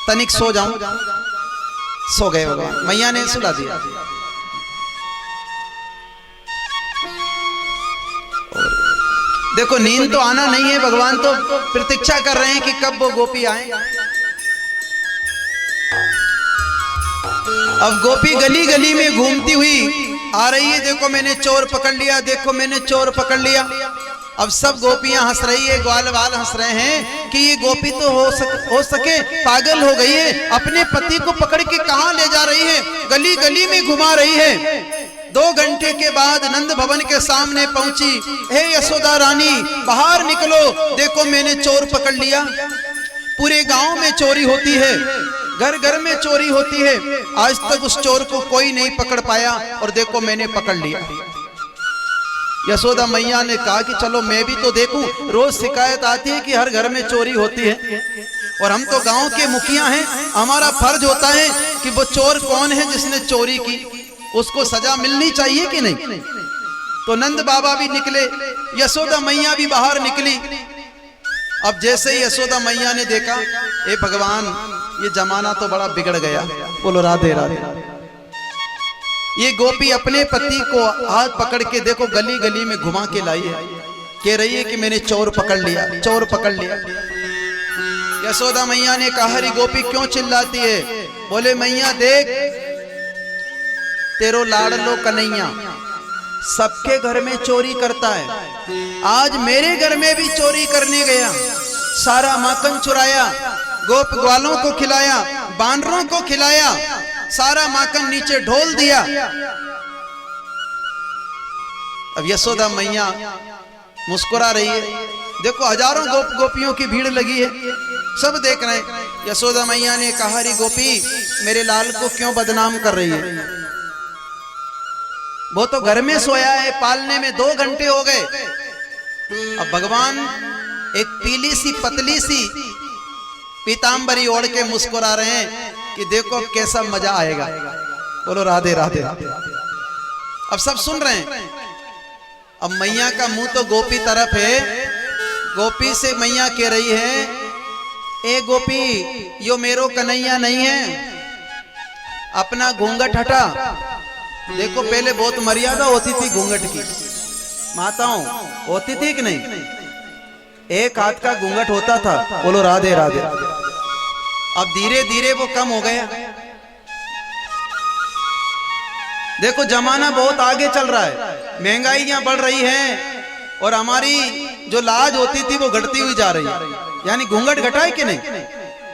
तनिक सो जाऊं, सो गए भगवान, मैया ने सुला दिया। देखो नींद तो आना नहीं है, भगवान तो प्रतीक्षा कर रहे हैं कि कब वो गोपी आए। अब गोपी गली गली में घूमती हुई आ रही है, देखो मैंने चोर पकड़ लिया, देखो मैंने चोर पकड़ लिया। अब सब गोपियां हंस रही है, ग्वाल वाल हंस रहे हैं कि ये गोपी तो हो सके पागल हो गई है, अपने पति को पकड़ के कहां ले जा रही है, गली गली में घुमा रही है। 2 घंटे के बाद नंद भवन के सामने पहुंची, हे यशोदा रानी बाहर निकलो, देखो मैंने चोर पकड़ लिया। पूरे गांव में चोरी होती है, घर घर में चोरी होती है, आज तक उस चोर को कोई नहीं पकड़ पाया और देखो मैंने पकड़ लिया। यशोदा मैया ने कहा कि चलो मैं भी तो देखूं, रोज शिकायत आती है कि हर घर में चोरी होती है और हम तो गांव के मुखिया हैं, हमारा फर्ज होता है कि वो चोर कौन है जिसने चोरी की, उसको सजा मिलनी चाहिए कि नहीं। तो नंद बाबा भी निकले, यशोदा मैया भी बाहर निकली। अब जैसे ही यशोदा मैया ने देखा, ए भगवान ये जमाना तो बड़ा बिगड़ गया, बोलो राधे राधे। ये गोपी अपने पति को हाथ पकड़ के देखो गली गली में घुमा के लाई है, कह रही है कि मैंने चोर पकड़ लिया, चोर पकड़ लिया। यशोदा मैया ने कहा, हरी गोपी क्यों चिल्लाती है? बोले मैया देख, तेरो लाडलो कन्हैया सबके घर में चोरी करता है, आज मेरे घर में भी चोरी करने गया, सारा माखन चुराया, गोप ग्वालों को खिलाया, बानरों को खिलाया, सारा माखन नीचे ढोल दिया। अब यशोदा मैया मुस्कुरा रही है, देखो हजारों गोपियों की भीड़ लगी है, सब देख रहे हैं। यशोदा मैया ने कहा, री गोपी मेरे लाल को क्यों बदनाम कर रही है? वो तो घर में सोया है, पालने में 2 घंटे हो गए। अब भगवान एक पीली सी पतली सी पीतांबरी ओढ़ के मुस्कुरा रहे हैं कि देखो अब कैसा मजा आएगा, बोलो राधे राधे। अब सब सुन रहे हैं। अब मैया का मुंह तो गोपी तरफ है, गोपी से मैया कह रही है, ए गोपी यो मेरो कन्हैया नहीं है, अपना घूंघट हटा। देखो पहले बहुत मर्यादा होती थी घूंघट की, माताओं होती थी कि नहीं, एक हाथ का घूंघट होता था, बोलो राधे राधे। अब धीरे धीरे वो कम हो गया। देखो जमाना बहुत आगे चल रहा है, महंगाइयां बढ़ रही हैं और हमारी जो लाज होती थी वो घटती हुई जा रही है, यानी घूंघट घटाए कि नहीं,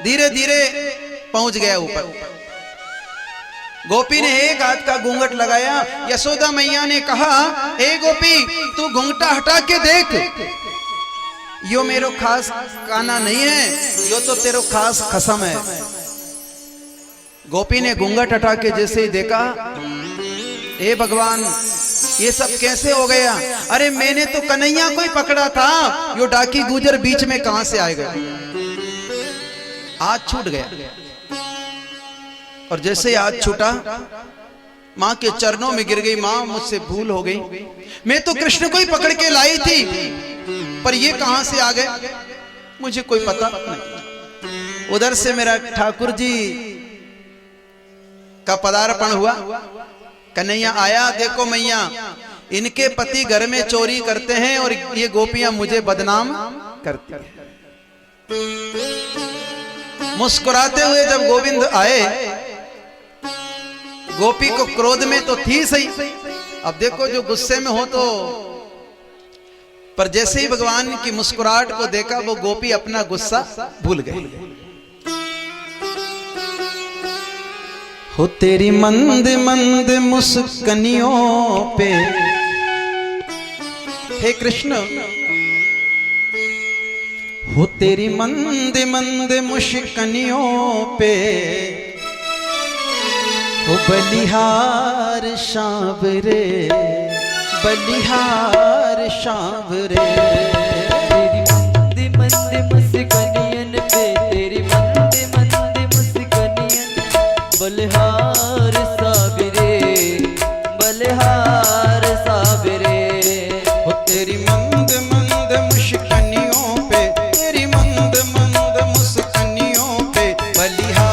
धीरे धीरे पहुंच गया ऊपर। गोपी ने एक हाथ का घूंघट लगाया। यशोदा मैया ने कहा, ए गोपी तू घूंघटा हटा के देख, यो मेरो खास काना नहीं है, यो तो तेरो खास खसम है। गोपी ने घूंघट हटा के जैसे ही देखा, ए भगवान ये सब कैसे हो गया? अरे मैंने तो कन्हैया को ही पकड़ा था, यो डाकी गुजर बीच में कहां से आएगा? हाथ छूट गया और जैसे हाथ छूटा मां के चरणों में गिर गई, मां मुझसे भूल हो गई, मैं तो कृष्ण को ही पकड़ के लाई थी, पर ये कहां से आ गए मुझे कोई पता नहीं। उधर से मेरा ठाकुर जी का पदार्पण हुआ, कन्हैया आया, देखो मैया इनके पति घर में चोरी करते हैं और ये गोपियां मुझे बदनाम करती हैं। मुस्कुराते हुए जब गोविंद आए, गोपी को क्रोध में तो थी सही, अब देखो जो गुस्से में हो तो, पर जैसे ही भगवान की मुस्कुराहट को देखा वो गोपी अपना गुस्सा भूल गई। हो तेरी मंद मंद मुस्कनियों पे, हे कृष्ण हो तेरी मंद मंद मुस्कनियों पे, हो बलिहार सांवरे, बलिहार सांवरे। तेरी मंद मंद मुस्कनियन पे, तेरी मंद मंद मुस्कनियन, बलिहार सांवरे, बलिहार सांवरे। हो तेरी मंद मंद मुस्कनियों पे, तेरी मंद मंद मुस्कनियों पे, बलिहार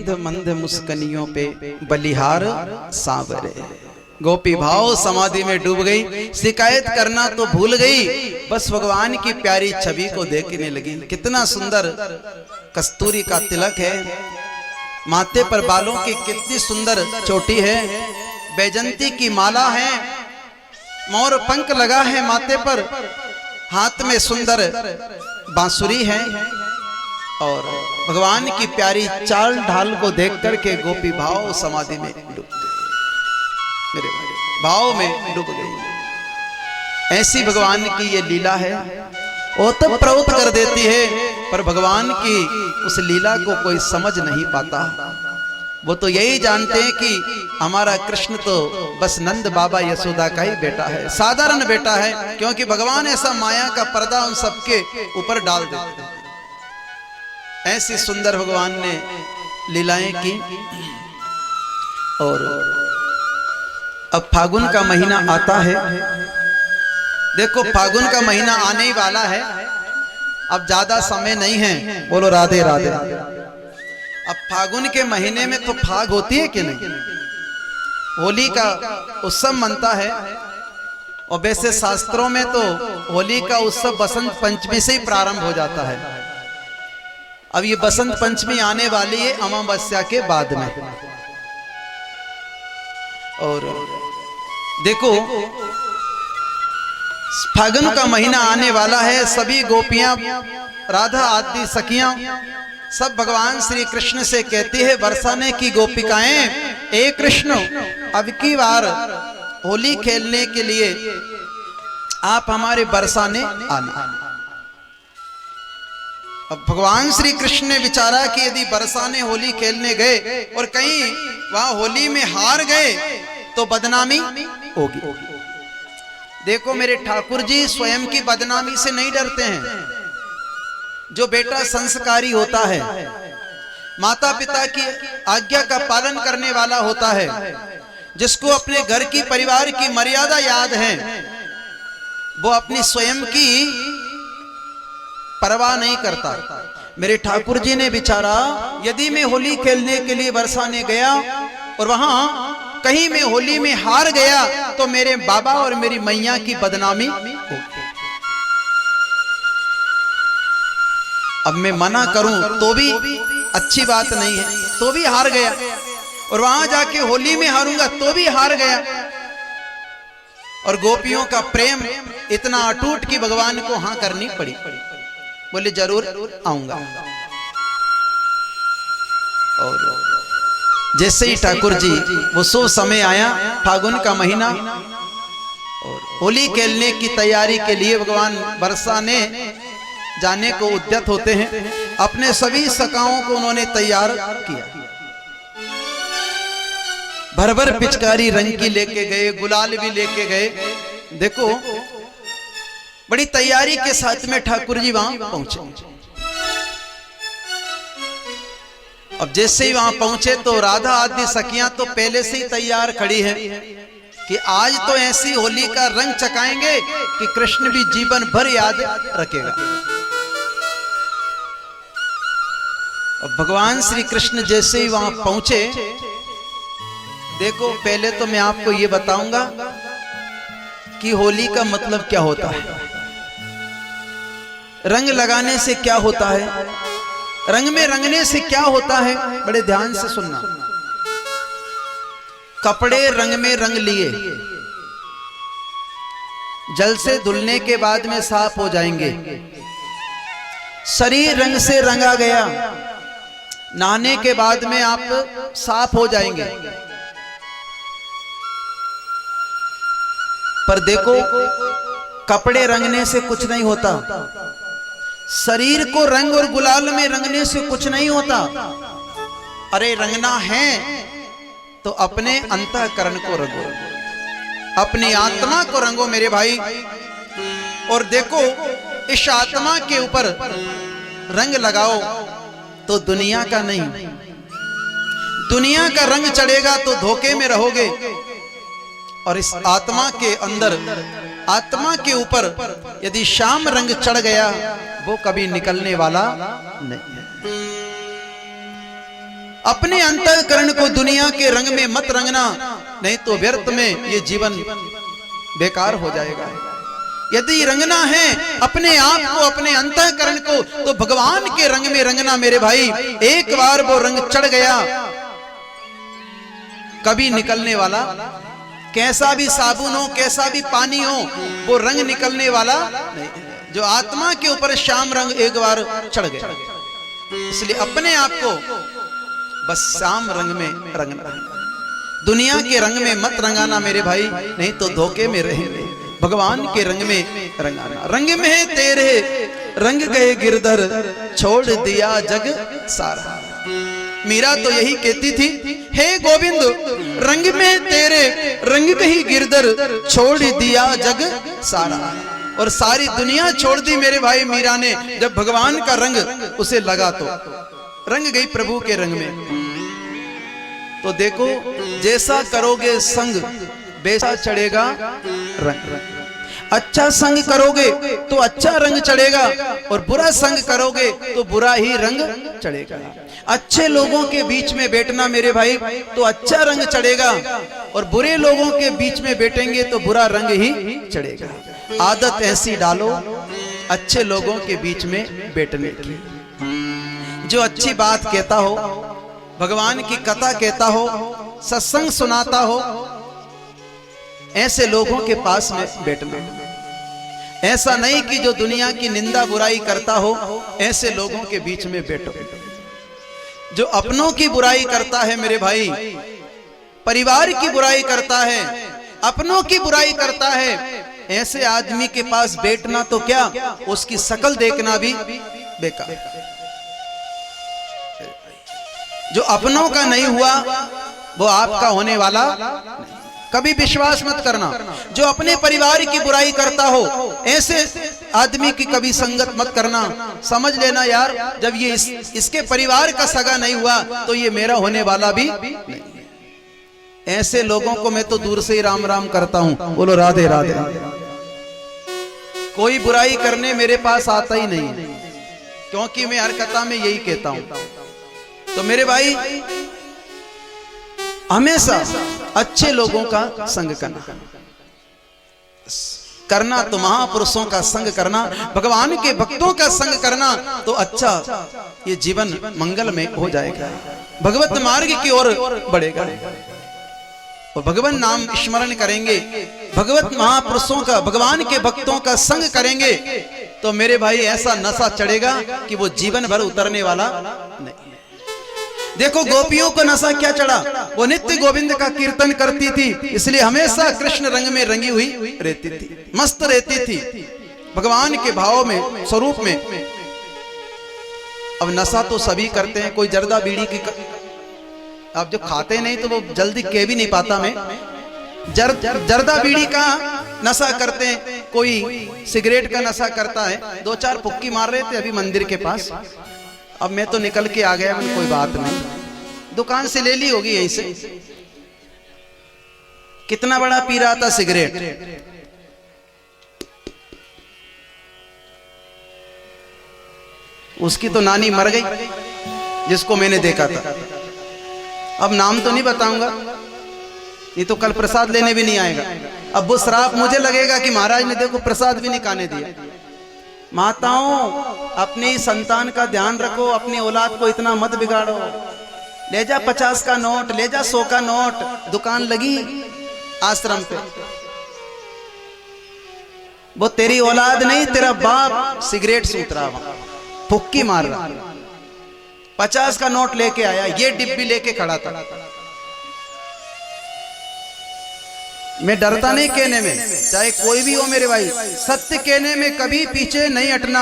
मंद मंद मुस्कनियों पे बलिहार सांवरे। गोपी भाव समाधि में डूब गई, शिकायत करना तो भूल गई, बस भगवान की प्यारी छवि को देखने लगी। कितना सुंदर कस्तूरी का तिलक है, माथे पर बालों की कितनी सुंदर चोटी है, बैजंती की माला है, मोर पंख लगा है माथे पर, हाथ में सुंदर बांसुरी है, और भगवान की प्यारी चाल ढाल को देख करके गोपी भाव समाधि में डूब गई, मेरे भाव में डूब गई। ऐसी भगवान की ये लीला है, वो तो प्रवृत्त कर देती है, पर भगवान की उस लीला को कोई समझ नहीं पाता। वो तो यही जानते हैं कि हमारा कृष्ण तो बस नंद बाबा यशोदा का ही बेटा है, साधारण बेटा है, क्योंकि भगवान ऐसा माया का पर्दा उन सबके ऊपर डाल देते हैं। ऐसी सुंदर भगवान ने लीलाएं की। और अब फागुन का महीना आता है, देखो फागुन का महीना आने ही वाला है, अब ज्यादा समय नहीं है। बोलो राधे राधे। अब फागुन के महीने में तो फाग होती है कि नहीं, होली का उत्सव मनता है, और वैसे शास्त्रों में तो होली का उत्सव बसंत पंचमी से ही प्रारंभ हो जाता है। अब ये बसंत पंचमी आने वाली है अमावस्या के बाद में। और देखो फागुन का महीना आने वाला है, सभी गोपियां, राधा आदि सखियां सब भगवान श्री कृष्ण से कहती है, बरसाने की गोपिकाएं, ए कृष्ण अब की बार होली खेलने के लिए आप हमारे बरसाने आना। अब भगवान श्री कृष्ण ने विचारा कि यदि बरसाने होली खेलने गए और कहीं वहां होली में हार गए तो बदनामी होगी। देखो मेरे ठाकुर जी स्वयं की बदनामी से नहीं डरते हैं। जो बेटा संस्कारी होता है, माता पिता की आज्ञा का पालन करने वाला होता है, जिसको अपने घर की परिवार की मर्यादा याद है, वो अपनी स्वयं की परवाह नहीं करता। मेरे ठाकुर जी ने विचारा, यदि मैं होली खेलने के लिए बरसाने गया और वहां कहीं मैं होली में हार गया तो मेरे बाबा और मेरी मैया की बदनामी होगी। अब मैं मना करूं तो भी अच्छी बात नहीं है, तो भी हार गया, और वहां जाके होली में हारूंगा तो भी हार गया। और गोपियों का प्रेम इतना अटूट कि भगवान को हां करनी पड़ी। बोले जरूर आऊंगा। और जैसे ही ठाकुर जी वो शुभ समय आया, फागुन का महीना, और होली खेलने की तैयारी के लिए भगवान बरसाने जाने को उद्यत होते हैं। अपने सभी सखाओं को उन्होंने तैयार किया, भर भर पिचकारी रंग की लेके गए, गुलाल भी लेके गए। देखो बड़ी तैयारी के साथ में ठाकुर जी वहां पहुंचे। अब जैसे ही वहां पहुंचे तो राधा आदि सखियां तो पहले से ही तैयार खड़ी हैं कि आज तो ऐसी होली का रंग चकाएंगे कि कृष्ण भी जीवन भर याद रखेगा। अब भगवान श्री कृष्ण जैसे ही वहां पहुंचे, देखो पहले तो मैं आपको ये बताऊंगा कि होली का मतलब क्या होता है, रंग लगाने से क्या होता है, रंग में रंगने से क्या होता है। बड़े ध्यान से सुनना। कपड़े रंग में रंग लिए, जल से धुलने के बाद में साफ हो जाएंगे। शरीर रंग से रंगा गया, नहाने के बाद में आप साफ हो जाएंगे। पर देखो कपड़े रंगने से कुछ नहीं होता, शरीर को रंग और गुलाल में रंगने से कुछ नहीं होता। अरे रंगना है तो अपने अंतःकरण को रंगो, अपनी आत्मा को रंगो मेरे भाई। और देखो इस आत्मा के ऊपर रंग लगाओ तो दुनिया का नहीं, दुनिया का रंग चढ़ेगा तो धोखे में रहोगे। और इस आत्मा के अंदर, आत्मा के ऊपर यदि श्याम रंग चढ़ गया वो कभी निकलने वाला नहीं है। अपने अंतःकरण को दुनिया के रंग में मत रंगना, नहीं तो व्यर्थ में ये जीवन बेकार हो जाएगा। यदि रंगना है अपने आप को, अपने अंतःकरण को, तो भगवान के रंग में रंगना मेरे भाई। एक बार वो रंग चढ़ गया, कभी निकलने वाला, कैसा भी साबुन हो, कैसा भी पानी हो, वो रंग निकलने वाला नहीं। जो आत्मा के ऊपर श्याम रंग एक बार चढ़ गया, इसलिए अपने आप को बस श्याम रंग में रंगना, दुनिया के रंग में मत रंगाना मेरे भाई, नहीं तो धोखे में रहेंगे। भगवान के रंग में रंगाना। रंग में तेरे रंग गए गिरधर, छोड़ दिया जग सारा। मीरा तो यही कहती थी, हे गोविंद रंग में तेरे रंग गई गिरधर, छोड़ दिया जग सारा। और सारी दुनिया छोड़ दी मेरे भाई मीरा ने, जब भगवान का रंग उसे लगा तो रंग गई प्रभु के रंग में। तो देखो, जैसा करोगे संग वैसा चढ़ेगा रंग। अच्छा संग करोगे तो अच्छा रंग चढ़ेगा, और बुरा संग करोगे तो बुरा ही रंग चढ़ेगा। अच्छे लोगों के बीच में बैठना मेरे भाई तो अच्छा रंग चढ़ेगा, और बुरे लोगों के बीच में बैठेंगे तो बुरा रंग ही चढ़ेगा। आदत ऐसी डालो अच्छे लोगों के बीच में बैठने की, जो अच्छी बात कहता हो, भगवान की कथा कहता हो, सत्संग सुनाता हो, ऐसे लोगों के पास में बैठना। ऐसा नहीं कि जो दुनिया की निंदा बुराई करता हो, ऐसे लोगों के बीच में बैठो। जो अपनों की बुराई करता है मेरे भाई, परिवार की बुराई करता है, अपनों की बुराई करता है, ऐसे आदमी के पास बैठना तो क्या, उसकी शकल देखना भी बेकार। जो अपनों का नहीं हुआ वो आपका होने वाला नहीं। कभी विश्वास मत करना। जो अपने परिवार की बुराई करता हो, ऐसे आदमी की कभी संगत मत करना। समझ लेना यार, जब ये इसके परिवार का सगा नहीं हुआ तो ये मेरा होने वाला भी नहीं। ऐसे लोगों को मैं तो दूर से ही राम राम करता हूं। बोलो राधे राधे। कोई बुराई करने मेरे पास आता ही नहीं, क्योंकि मैं हर कथा में यही कहता हूं। तो मेरे भाई हमेशा अच्छे लोगों का संग करना तो महापुरुषों का संग करना, भगवान के भक्तों का संग करना, तो अच्छा ये जीवन मंगल में हो जाएगा, भगवत मार्ग की ओर बढ़ेगा। और भगवान नाम स्मरण करेंगे, भगवत महापुरुषों का, भगवान के भक्तों का संग करेंगे, तो मेरे भाई ऐसा नशा चढ़ेगा कि वो जीवन भर उतरने वाला नहीं। देखो गोपियों को नशा क्या चढ़ा, वो नित्य गोविंद का कीर्तन करती थी, इसलिए हमेशा कृष्ण रंग में रंगी हुई रहती थी, मस्त रहती थी भगवान के भाव में, स्वरूप में। अब नशा तो सभी करते हैं, कोई जर्दा बीड़ी की अब जो खाते नहीं तो वो जल्दी कह भी नहीं पाता मैं। जर्दा बीड़ी का नशा करते हैं, कोई सिगरेट का नशा करता है। 2-4 पुक्की मार रहे थे अभी मंदिर के पास, अब मैं तो निकल के आ गया, मैंने कोई बात नहीं, दुकान से ले ली होगी यहीं से। कितना बड़ा पी रहा था सिगरेट, उसकी तो नानी मर गई जिसको मैंने देखा था। अब नाम तो नहीं बताऊंगा, ये तो कल प्रसाद लेने भी नहीं आएगा। अब वो श्राप मुझे लगेगा कि महाराज ने देखो प्रसाद भी नहीं खाने दिया। माताओं अपनी संतान का ध्यान रखो, अपनी औलाद को इतना मत बिगाड़ो। ले जा 50 का नोट, ले जा 100 का नोट, दुकान लगी आश्रम पे, वो तेरी औलाद नहीं, तेरा बाप सिगरेट सूत रहा, फुक्की मार रहा, 50 का नोट लेके आया, ये डिब्बी लेके खड़ा था। मैं डरता नहीं कहने में, चाहे कोई भी हो मेरे भाई, सत्य कहने में कभी पीछे नहीं हटना।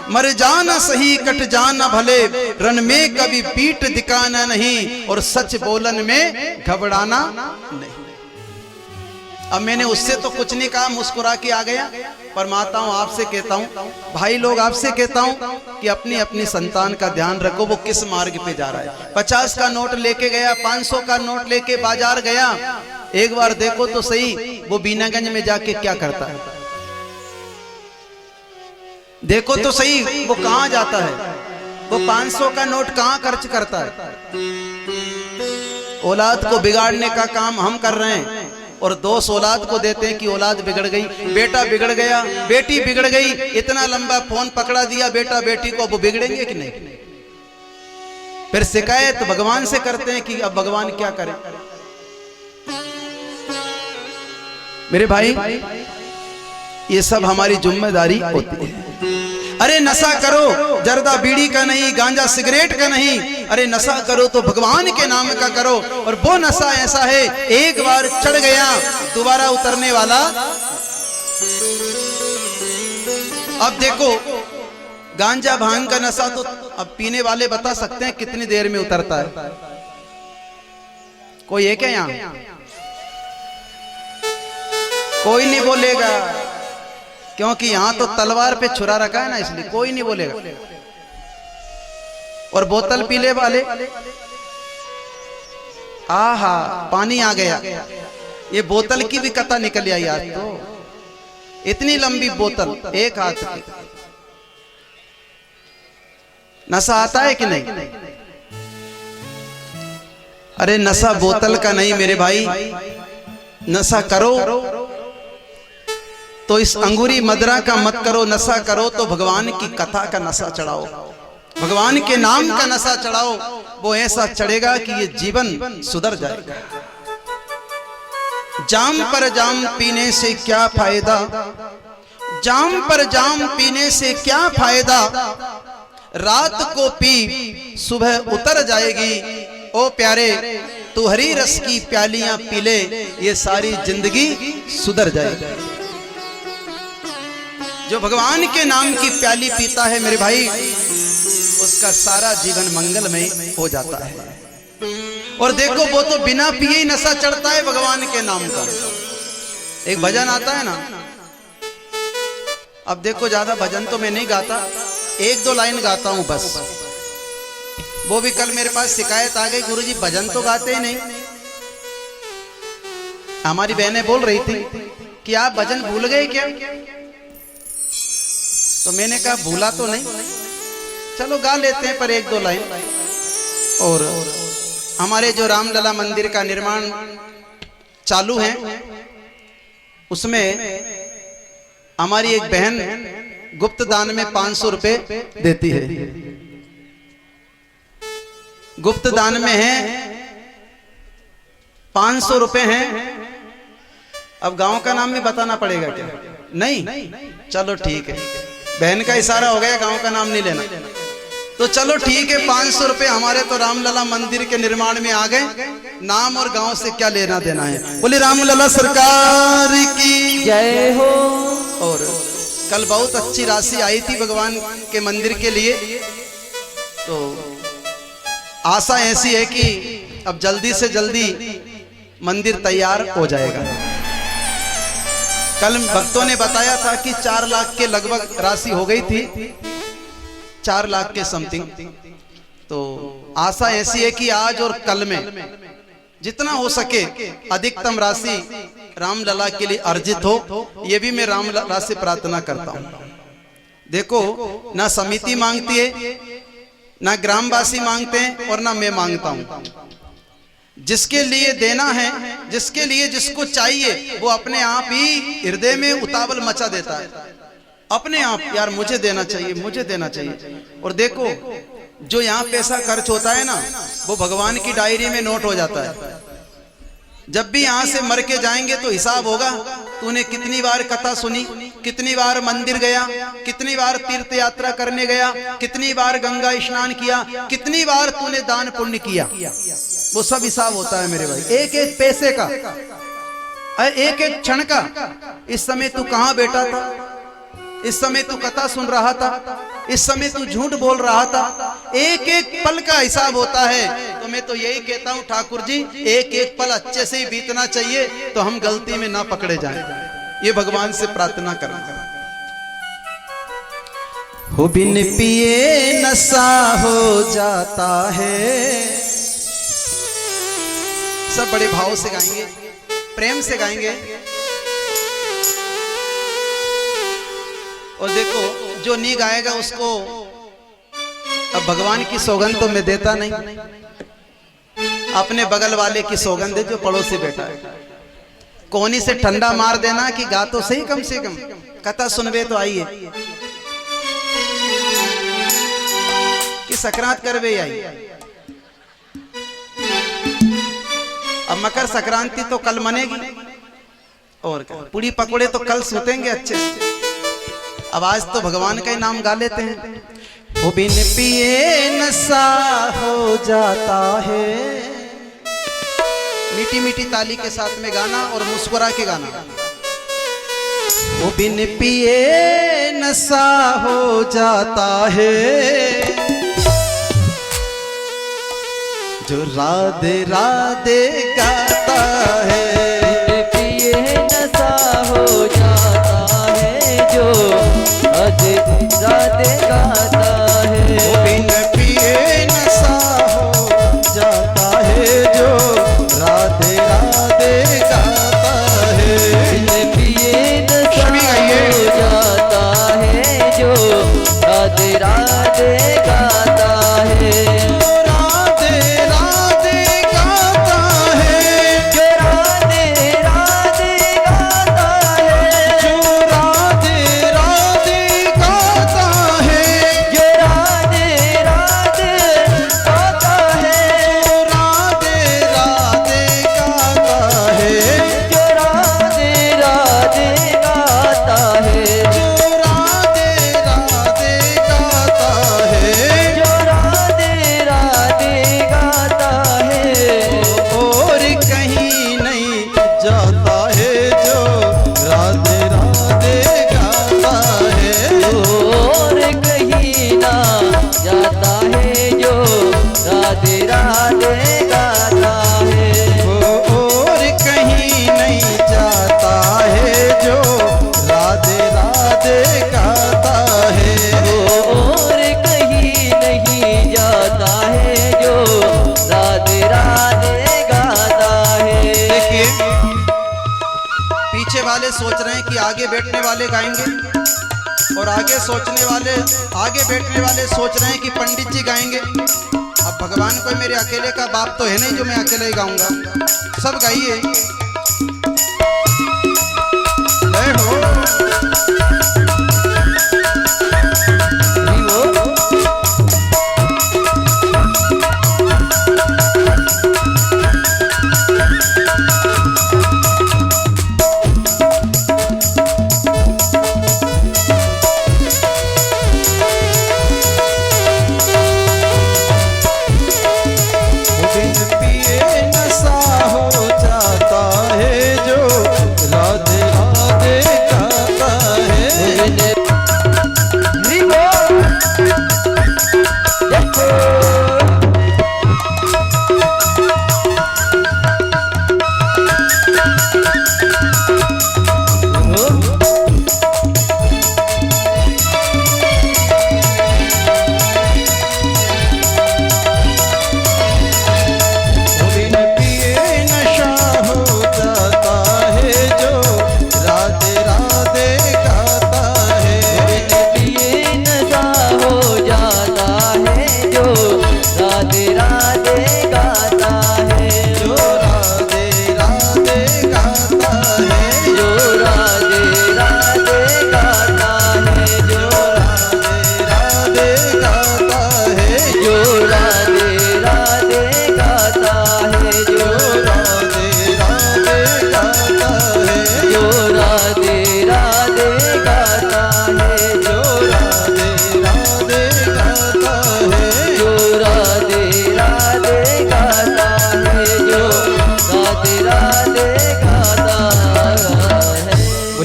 मर जाना सही कट जाना भले, रन में कभी पीठ दिखाना नहीं, और सच बोलन में घबराना नहीं। अब मैंने उससे तो कुछ नहीं कहा, मुस्कुरा के आ गया। पर माताओं आपसे कहता हूं, भाई लोग आपसे कहता हूं कि अपनी अपनी संतान का ध्यान रखो, वो किस मार्ग पे जा रहा है। 50 का नोट लेके गया, 500 का नोट लेके बाजार गया, एक बार देखो तो सही वो बीनागंज में जाके क्या करता है, देखो तो सही वो कहां जाता है। वो 500 का नोट कहां खर्च करता है? औलाद को बिगाड़ने का काम हम कर रहे हैं और दोस्त औलाद को देते हैं कि औलाद बिगड़ गई, बेटा बिगड़ गया, बेटी बिगड़ गई, इतना लंबा फोन पकड़ा दिया बेटा बेटी को, वो बिगड़ेंगे कि नहीं? फिर शिकायत भगवान से करते हैं कि अब भगवान क्या करे। मेरे भाई, ये सब हमारी जिम्मेदारी होती है। अरे नशा करो, जर्दा बीड़ी का नहीं, गांजा सिगरेट का नहीं, अरे नशा करो तो भगवान के नाम का करो। और वो नशा ऐसा है, एक बार चढ़ गया दोबारा उतरने वाला। अब देखो, गांजा भांग का नशा तो अब पीने वाले बता सकते हैं कितनी देर में उतरता है। कोई है क्या यहाँ? कोई नहीं बोलेगा, क्योंकि यहां तो तलवार पे छुरा रखा है ना, इसलिए कोई नहीं बोलेगा। और बोतल पीले वाले, आहा पानी आ गया। ये बोतल की भी कथा निकल आई आज तो, इतनी लंबी बोतल एक हाथ की। नशा आता है कि नहीं? अरे नशा बोतल का नहीं मेरे भाई, नशा करो तो इस अंगूरी मदरा का मत करो। नशा करो तो भगवान की कथा का नशा चढ़ाओ, भगवान के नाम का नशा चढ़ाओ। वो ऐसा चढ़ेगा कि ये जीवन सुधर जाएगा। जाम पर जाम पीने से क्या फायदा, जाम पर जाम पीने से क्या फायदा, रात को पी सुबह उतर जाएगी। ओ प्यारे, तू हरी रस की प्यालियां पी ले, ये सारी जिंदगी सुधर जाएगी। जो भगवान के नाम की प्याली पीता है मेरे भाई, उसका सारा जीवन मंगलमय हो जाता है। और देखो, वो तो बिना पिए ही नशा चढ़ता है भगवान के नाम का। एक भजन आता है ना, अब देखो ज्यादा भजन तो मैं नहीं गाता, एक दो लाइन गाता हूं बस। वो भी कल मेरे पास शिकायत आ गई, गुरुजी भजन तो गाते ही नहीं। हमारी बहनें बोल रही थी कि आप भजन भूल गए क्या? तो मैंने कहा भूला तो नहीं, चलो गा लेते हैं पर एक दो लाइन। और हमारे जो रामलला मंदिर का निर्माण चालू है, उसमें हमारी एक बहन गुप्त दान में 500 रुपए देती है। गुप्त दान में है 500 रुपए हैं। अब गांव का नाम भी बताना पड़ेगा क्या? नहीं, चलो ठीक है, बहन का इशारा हो गया, गांव का नाम नहीं लेना। तो चलो ठीक है, 500 रुपए हमारे तो रामलला मंदिर के निर्माण में आ गए। नाम और गांव से क्या लेना देना है। बोले रामलला सरकार की जय हो। और कल बहुत अच्छी राशि आई थी भगवान के मंदिर के लिए, तो आशा ऐसी है कि अब जल्दी से जल्दी मंदिर तैयार हो जाएगा। कल भक्तों ने बताया था कि 4 लाख के लगभग राशि हो गई थी, 4 लाख के समथिंग। तो आशा ऐसी है कि आज और कल में जितना हो सके अधिकतम राशि रामलला के लिए अर्जित हो, ये भी मैं रामलला से प्रार्थना करता हूं। देखो, ना समिति मांगती है, ना ग्रामवासी मांगते हैं, और ना मैं मांगता हूं। जिसके लिए देना है, जिसके लिए जिसको चाहिए, वो अपने आप ही हृदय में उतावल मचा देता है, अपने आप, यार मुझे देना चाहिए, मुझे देना चाहिए। और देखो, जो यहाँ पैसा खर्च होता है ना, वो भगवान की डायरी में नोट हो जाता है। जब भी यहाँ से मर के जाएंगे तो हिसाब होगा, तूने कितनी बार कथा सुनी, कितनी बार मंदिर गया, कितनी बार तीर्थ यात्रा करने गया, कितनी बार गंगा स्नान किया, कितनी बार तूने दान पुण्य किया। वो सब हिसाब होता है मेरे भाई, एक एक पैसे का, एक एक क्षण का। इस समय तू कहां बैठा था, इस समय तू कथा सुन रहा था, इस समय तू झूठ बोल रहा था, एक एक पल का हिसाब होता है। तो मैं तो यही कहता हूं ठाकुर जी, एक एक पल अच्छे से ही बीतना चाहिए, तो हम गलती में ना पकड़े जाएं। ये भगवान से प्रार्थना करना। हो बिन पिए नशा हो जाता है। सब बड़े भाव से गाएंगे, प्रेम से गाएंगे। और देखो, जो नहीं गाएगा उसको अब भगवान की सौगंध तो मैं देता नहीं, अपने बगल वाले की सौगंध है जो पड़ोसी बैठा है। कोनी से ठंडा मार देना कि गा तो सही कम से कम, कथा सुनवे तो आइए कि सकरात करवे आई। अब मकर संक्रांति तो कल मनेगी और क्या, पूड़ी पकौड़े तो कल सूतेंगे अच्छे से। अब आज तो भगवान का ही नाम गा लेते हैं। वो बिन पिए नशा हो जाता है, मीठी मीठी ताली के साथ में गाना और मुस्कुरा के गाना। वो बिन पिए नशा हो जाता है, जो राधे राधे गाता है। पिए नशा हो जाता है, जो राधे राधे गाता है। वो बिन पिए नशा हो जाता है, जो राधे राधे गाता है। बिन पिए नशा हो जाता है, जो राधे राधे गाता है। सोच रहे हैं कि आगे बैठने वाले गाएंगे और आगे बैठने वाले सोच रहे हैं कि पंडित जी गाएंगे। अब भगवान कोई मेरे अकेले का बाप तो है नहीं जो मैं अकेले ही गाऊंगा, सब गाइए। जय हो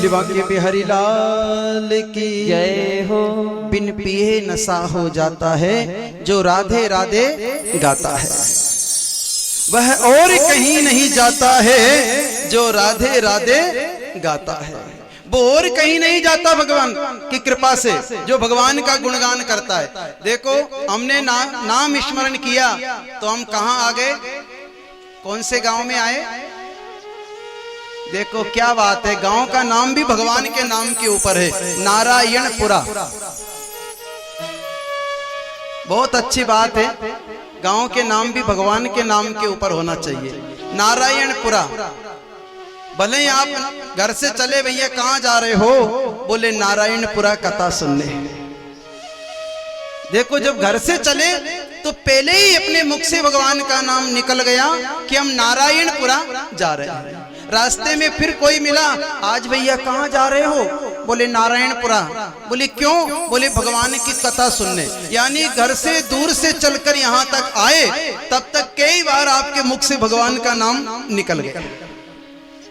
वाक्य बिहारी लाल की जय हो। बिन पिए नशा हो जाता है, जो राधे राधे गाता है वह और कहीं नहीं जाता है, जो राधे राधे गाता है। वो और कहीं नहीं जाता भगवान की कृपा से, जो भगवान का गुणगान करता है। देखो हमने नाम स्मरण किया तो हम कहां आ गए, कौन से गांव में आए। देखो क्या बात है, गांव का नाम भी भगवान के नाम के ऊपर है, नारायणपुरा। बहुत अच्छी बात है, गांव के नाम भी भगवान के नाम के ऊपर होना चाहिए। नारायणपुरा, भले ही आप घर से चले, भैया कहाँ जा रहे हो, बोले नारायणपुरा कथा सुनने। देखो जब घर से चले तो पहले ही अपने मुख से भगवान का नाम निकल गया कि हम नारायणपुरा जा रहे हैं। रास्ते में फिर कोई मिला, आज भैया कहाँ जा रहे हो, बोले नारायणपुरा। बोले क्यों, बोले भगवान की कथा सुनने। यानी घर से दूर से चलकर यहाँ तक आए, तब तक कई बार आपके मुख से भगवान का नाम निकल गया।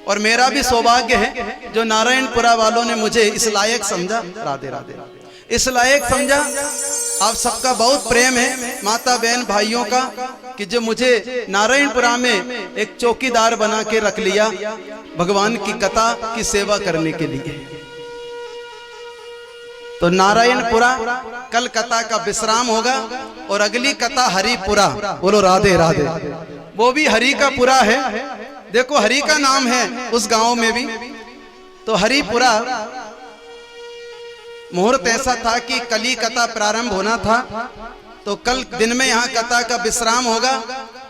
और मेरा भी सौभाग्य है जो नारायणपुरा वालों ने मुझे इस लायक समझा, राधे राधे, इस लायक समझा। आप सबका बहुत प्रेम है, माता बहन भाइयों का, कि जो मुझे नारायणपुरा में एक चौकीदार बना के रख लिया भगवान की कथा की सेवा करने के लिए। तो नारायणपुरा कल कथा का विश्राम होगा और अगली कथा हरिपुरा। बोलो राधे राधे, वो भी हरि का पुरा है। देखो हरि का नाम है उस गांव में भी। तो हरिपुरा मुहूर्त ऐसा था कि कल ही कथा प्रारंभ होना था, तो कल दिन में यहाँ कथा का विश्राम होगा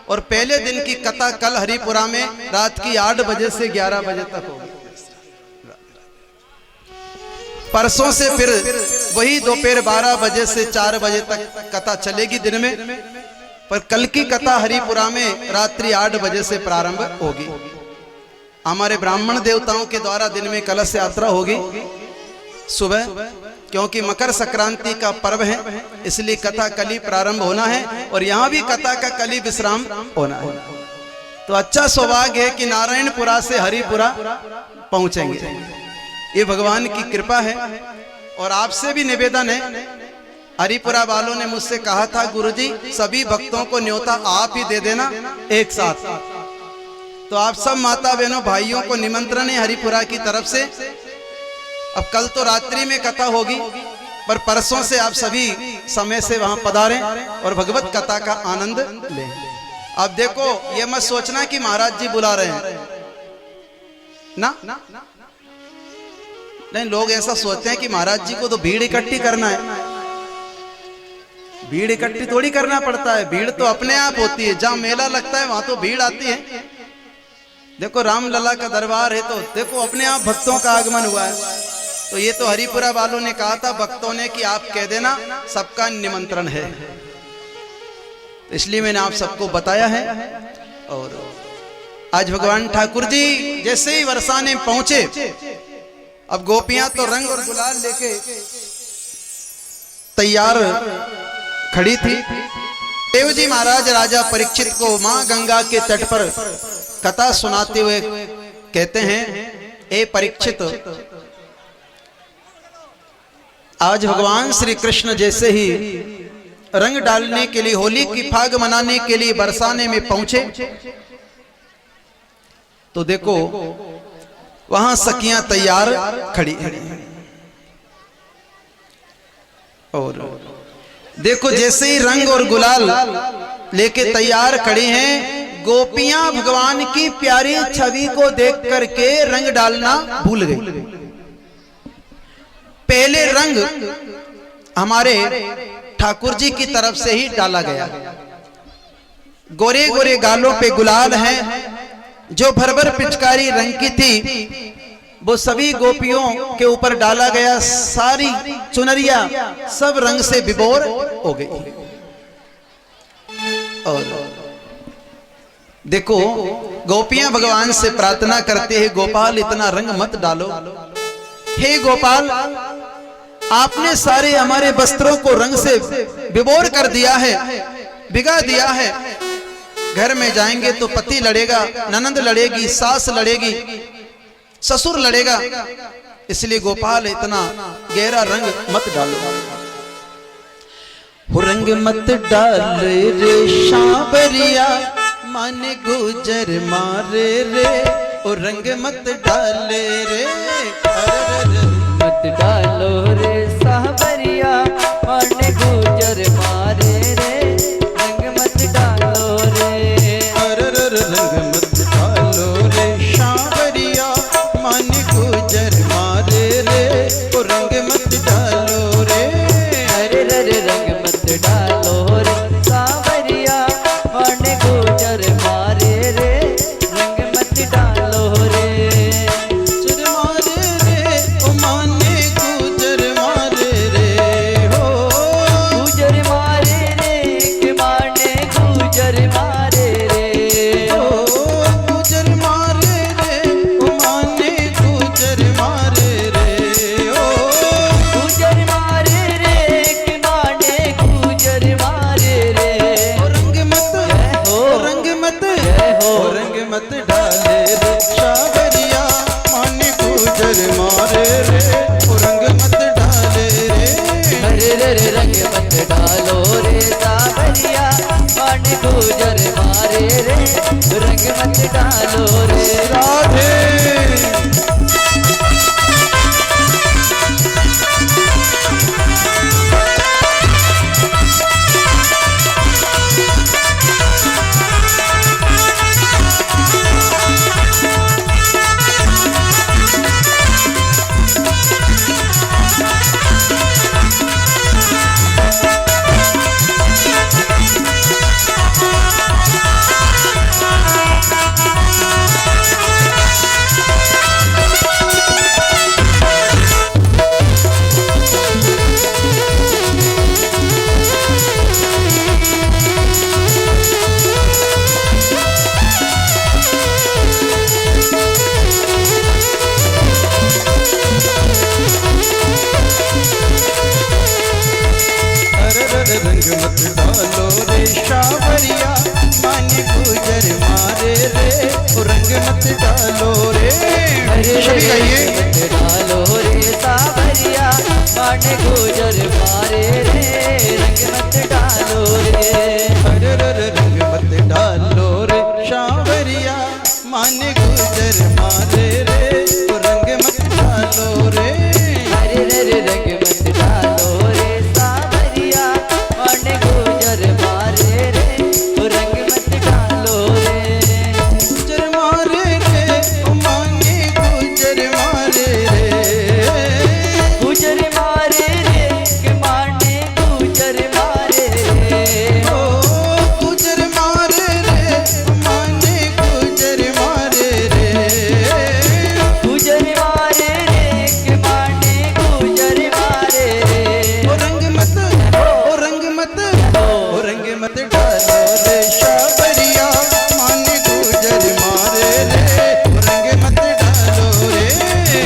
और पहले दिन की कथा कल हरिपुरा में रात की 8 बजे से 11 बजे तक होगी। परसों से फिर वही दोपहर 12 बजे से 4 बजे तक कथा चलेगी दिन में, पर कल की कथा हरिपुरा में रात्रि 8 बजे से प्रारंभ होगी। हमारे ब्राह्मण देवताओं के द्वारा दिन में कलश यात्रा होगी सुबह, क्योंकि मकर संक्रांति का पर्व है, इसलिए कथा कल ही प्रारंभ होना है और यहाँ भी कथा का कल ही विश्राम होना है। तो अच्छा सौभाग्य है कि नारायणपुरा से हरिपुरा पहुंचेंगे, ये भगवान की कृपा है। और आपसे भी निवेदन है, हरिपुरा वालों ने मुझसे कहा था गुरुजी सभी भक्तों को न्योता आप ही दे देना एक साथ। तो आप सब माता बहनों भाइयों को निमंत्रण है हरिपुरा की तरफ से। अब कल तो रात्रि में कथा होगी, पर परसों से आप सभी समय से वहां पधारें और भगवत कथा का आनंद लें। अब देखो ये मत सोचना कि महाराज जी बुला रहे हैं ना, नहीं, लोग ऐसा सोचते हैं कि महाराज जी को तो भीड़ इकट्ठी करना है। भीड़ इकट्ठी थोड़ी करना पड़ता है, भीड़ तो अपने आप होती है। जहां मेला लगता है वहां तो भीड़ आती है। देखो रामलला का दरबार है तो देखो अपने आप भक्तों का आगमन हुआ है। तो ये तो हरिपुरा वालों ने कहा था भक्तों ने कि आप कह देना सबका निमंत्रण है, इसलिए मैंने आप सबको बताया है। और आज भगवान ठाकुर जी जैसे ही बरसाने पहुंचे, अब गोपियां तो रंग और गुलाल लेके तैयार खड़ी थी। देव जी महाराज राजा परीक्षित को मां गंगा के तट पर कथा सुनाते हुए कहते हैं, ए परीक्षित, आज भगवान श्री कृष्ण जैसे ही रंग डालने के लिए, होली की फाग मनाने के लिए बरसाने में पहुंचे, तो देखो वहां सखियां तैयार खड़ी हैं। और देखो जैसे ही रंग और गुलाल लेके तैयार खड़ी हैं, गोपियां भगवान की प्यारी छवि को देख करके रंग डालना भूल गई। पहले रंग हमारे ठाकुर जी की तरफ से ही डाला गया। गोरे गोरे गालों पे गुलाल है, जो भर भर पिचकारी रंग की थी वो सभी गोपियों के ऊपर डाला गया। सारी चुनरिया सब रंग से विभोर हो गई। और देखो गोपियां भगवान से प्रार्थना करते हैं, गोपाल इतना रंग मत डालो, हे गोपाल आपने सारे हमारे वस्त्रों को रंग से विभोर कर दिया है, भिगा दिया है। घर में जाएंगे तो पति लड़ेगा, ननंद लड़ेगी, सास लड़ेगी, ससुर लड़ेगा, इसलिए गोपाल इतना गहरा रंग मत डालो। हो रंग मत डाल रे सांवरिया, मन गुजर मारे रे, ओ रंग मत डाल रे, मत डालो रे सांवरिया, मन गुजर मारे रे, रंग मत डालो रे, रंग मत डालो रे सांवरिया, मन गुजर मारे रे, ओ रंग मत डालो रे, अरे रंग मत डालो मत डाले रे सावरिया मन गुजर मारे रे रंग मत डाले रे। अरे रे रे रंग मत डालो रे सावरिया मन गुजर मारे रे रंग मत डालो रे। राधे रंग मत डालो रे सावरिया मन गुजर मारे रे रंग मत डालो रे। सभी कहिए मत डालो रे सावरिया मन गुजर मारे रे रंग मत डालो रे। अरे रंग मत डालो रे सावरिया मन गुजर मारे रे रंग मत डालो रे। अरे रे रंग मत डालो रे सावरिया मन गुजर मारे रे रंग मत डालो रे। गुजर मारे रे माने गुजर मारे रे गुजर मारे रे के माने गुजर मारे रे। ओ गुजर मारे रे माने गुजर मारे रे। गुजर मारे रे के माने गुजर मारे रे। ओ रंग मत डालो रे सावरिया माने गुजर मारे रे रंग मत डालो रे।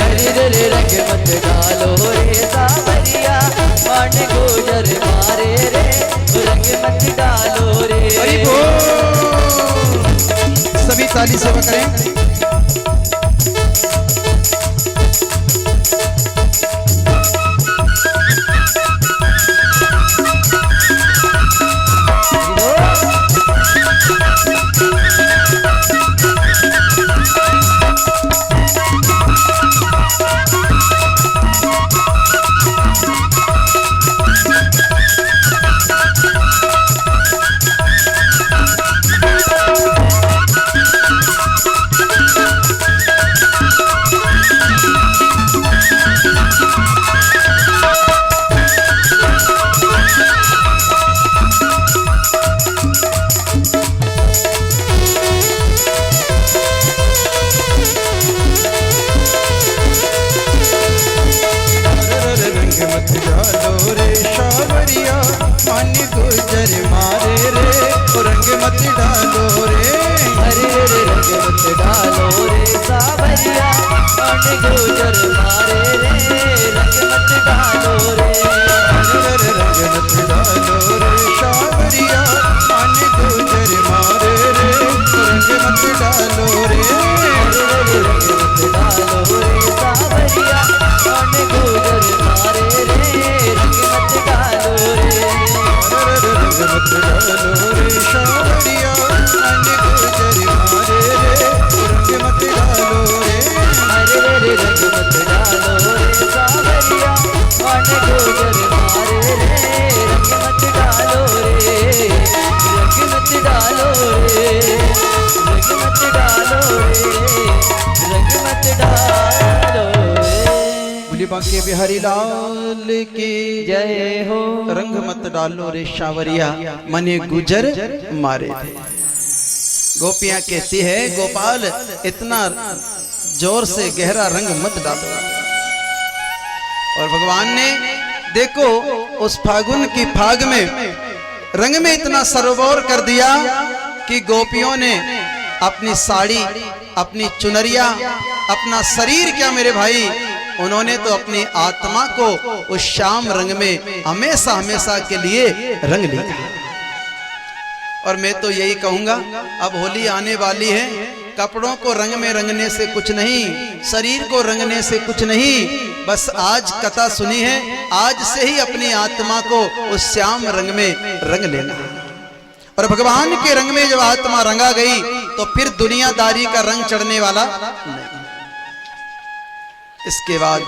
अरे रे रंग मत डालो रे सावरिया मन गुजर मारे रे रंग मत डालो रे। हरि बोल। सभी ताली सेवा करें। मत डालो रे सावरिया मन गुजर मारे रे रंग मत डालो रे। अरे रे रंग मत डालो रे सावरिया मन गुजर मारे रे रंग मत डालो रे। अरे रंग मत डालो रे सावरिया मन गुजर मारे रे रंग मत डालो रे। अरे रंग मत डालो रे सावरिया मन गुजर मारे रे रंग मत डालो रे। रंग मत डालो रे सावरिया मन गुजर मारे रे रंग मत डालो रे। अरे रंग मत डालो रे सावरिया मन गुजर मारे रे रंग मत डालो रे। रंग मत डालो रे रंग मत डालो रे रंग मत डालो रे। बोली बांके बिहारी लाल की जय हो। रंग मत डालो रे सावरिया मने गुजर मारे थे। गोपियां कहती है गोपाल इतना जोर से गहरा रंग मत डालो। और भगवान ने देखो उस फागुन की फाग में रंग में इतना सरोवर कर दिया कि गोपियों ने अपनी साड़ी अपनी चुनरिया अपना शरीर क्या मेरे भाई उन्होंने तो अपनी आत्मा को उस श्याम रंग में हमेशा हमेशा के लिए रंग लिया। और मैं तो यही कहूंगा अब होली आने वाली है कपड़ों को रंग में रंगने से कुछ नहीं, शरीर को रंगने से कुछ नहीं, बस आज कथा सुनी है, आज से ही अपनी आत्मा को उस श्याम रंग में रंग लेना है। और भगवान के रंग में जब आत्मा रंगा गई तो फिर दुनियादारी का रंग चढ़ने वाला नहीं। इसके बाद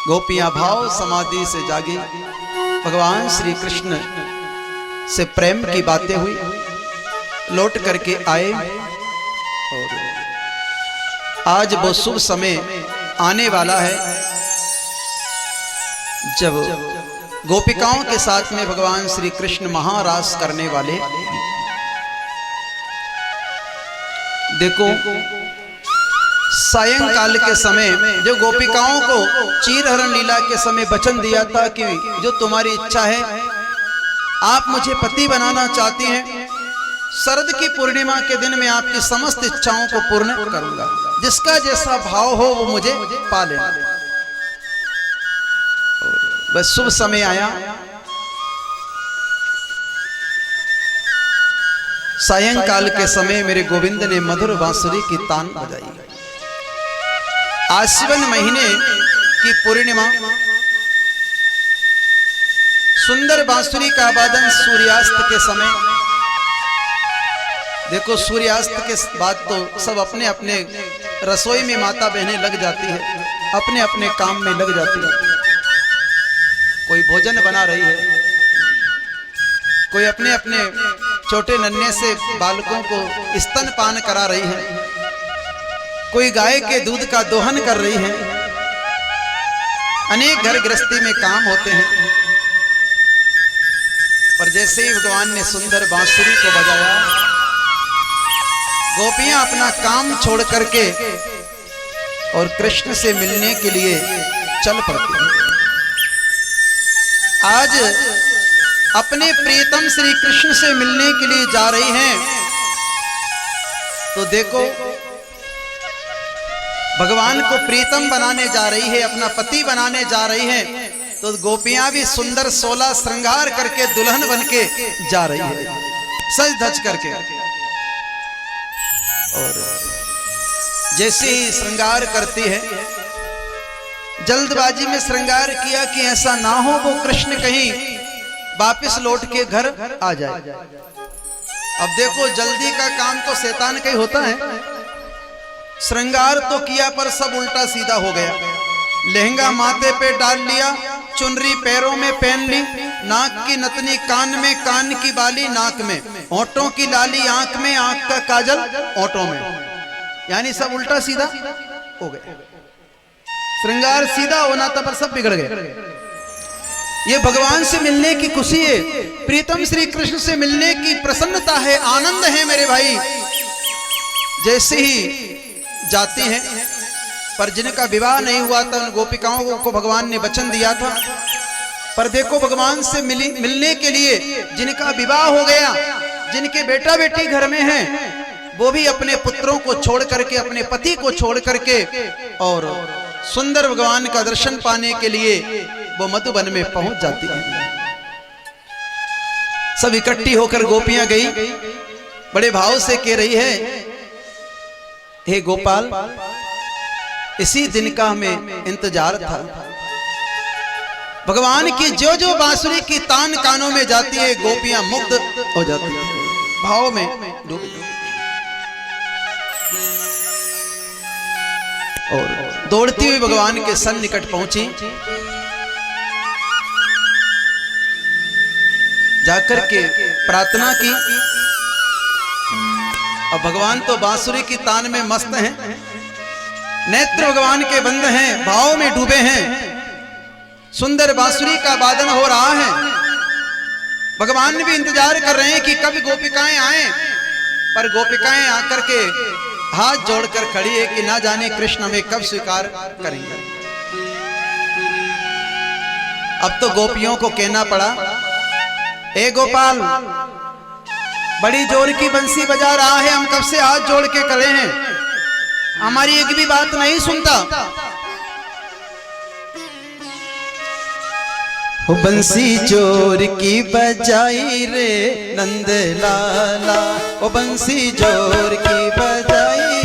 गोपियां भाव समाधि से जागी, भगवान श्री कृष्ण से प्रेम की बातें हुई, लौट करके आए और आज वो शुभ समय आने वाला है जब गोपिकाओं के साथ में भगवान श्री कृष्ण महारास करने वाले। देखो सायंकाल के समय जो गोपिकाओं को चीरहरण लीला के समय वचन दिया था कि जो तुम्हारी इच्छा है, आप मुझे पति बनाना चाहती हैं, शरद की पूर्णिमा के दिन में आपकी समस्त इच्छाओं को पूर्ण करूंगा, जिसका जैसा भाव हो वो मुझे पा लेना। बस शुभ समय आया, सायंकाल के समय मेरे गोविंद ने मधुर बांसुरी की तान बजाई। आश्विन महीने की पूर्णिमा, सुंदर बांसुरी का वादन सूर्यास्त के समय। देखो सूर्यास्त के बाद तो सब अपने अपने रसोई में माता बहनें लग जाती है, अपने अपने काम में लग जाती है। कोई भोजन बना रही है, कोई अपने अपने छोटे नन्हे से बालकों को स्तनपान करा रही है, कोई गाय के दूध का दोहन कर रही है। अनेक घर गृहस्थी में काम होते हैं, पर जैसे ही भगवान ने सुंदर बांसुरी को बजाया, गोपियां अपना काम छोड़ करके और कृष्ण से मिलने के लिए चल पड़ती हैं। आज अपने प्रियतम श्री कृष्ण से मिलने के लिए जा रही हैं, तो देखो भगवान को प्रीतम बनाने जा रही है, अपना पति बनाने जा रही है, तो गोपियां भी सुंदर 16 श्रृंगार करके दुल्हन बनके जा रही है, सज धज करके। और जैसे ही श्रृंगार करती है, जल्दबाजी में श्रृंगार किया कि ऐसा ना हो वो कृष्ण कहीं वापस लौट के घर आ जाए। अब देखो जल्दी का काम तो शैतान का ही होता है। श्रृंगार तो किया पर सब उल्टा सीधा हो गया। लहंगा माथे पे डाल लिया, चुनरी पैरों में पहन ली, नाक की नथनी कान में, कान की बाली नाक में, होठों की लाली आंख में, आंख का काजल होठों में, यानी सब उल्टा सीधा हो गए। श्रृंगार सीधा होना था पर सब बिगड़ गए। ये भगवान से मिलने की खुशी है, प्रीतम श्री कृष्ण से मिलने की प्रसन्नता है, आनंद है मेरे भाई। जैसे ही जाते हैं, पर जिनका विवाह नहीं हुआ था उन गोपिकाओं को भगवान ने वचन दिया था, पर देखो भगवान से मिलने के लिए जिनका विवाह हो गया, जिनके बेटा बेटी घर में हैं, वो भी अपने पुत्रों को छोड़ करके, अपने पति को छोड़ करके और सुंदर भगवान का दर्शन पाने के लिए वो मधुबन में पहुंच जाती है। सब इकट्ठी होकर गोपियां गई, बड़े भाव से कह रही है, हे गोपाल, इसी दिन का हमें इंतजार था। भगवान की जो जो बांसुरी की तान कानों में जाती है, गोपियां मुग्ध हो जाती है, भाव में डूब। और दौड़ती हुई भगवान के सन्निकट पहुंची, जाकर के प्रार्थना की। अब भगवान तो बांसुरी की तान में मस्त हैं, नेत्र भगवान के बंद हैं, भाव में डूबे हैं, सुंदर बांसुरी का वादन हो रहा है। भगवान भी इंतजार कर रहे हैं कि कब गोपिकाएं आए, पर गोपिकाएं आकर के हाथ जोड़कर खड़ी है कि ना जाने कृष्ण हमें कब स्वीकार करेंगे। अब तो गोपियों को कहना पड़ा, ए गोपाल, बड़ी जोर की बंसी बजा रहा है, हम कब से हाथ जोड़ के खड़े हैं, हमारी एक भी बात नहीं सुनता। वो बंसी जोर की बजाई रे नंद लाला, वो बंसी जोर की बजाई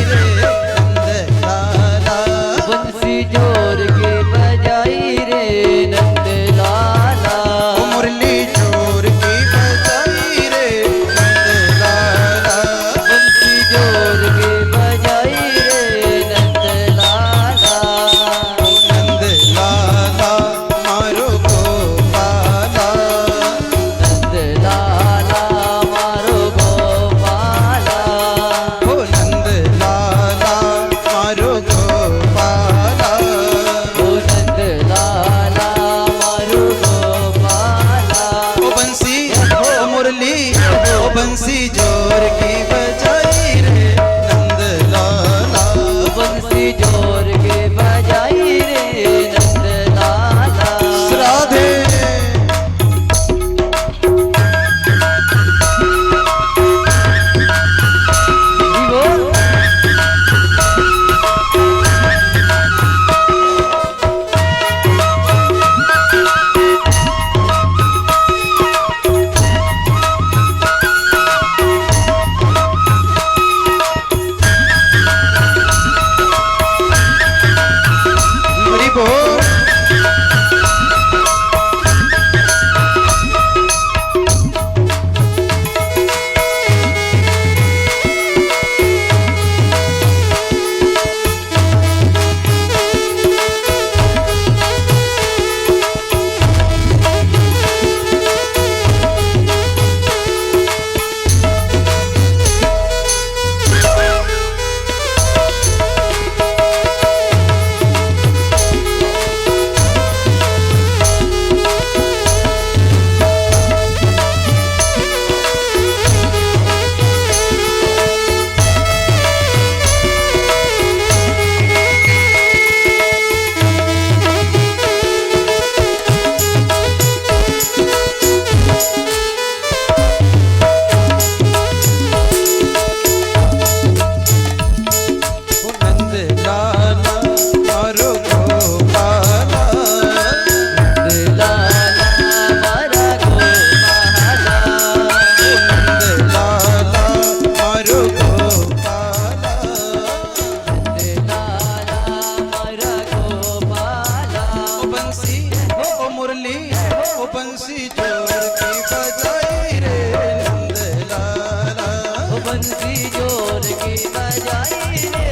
बंसी जोर की बजाई रे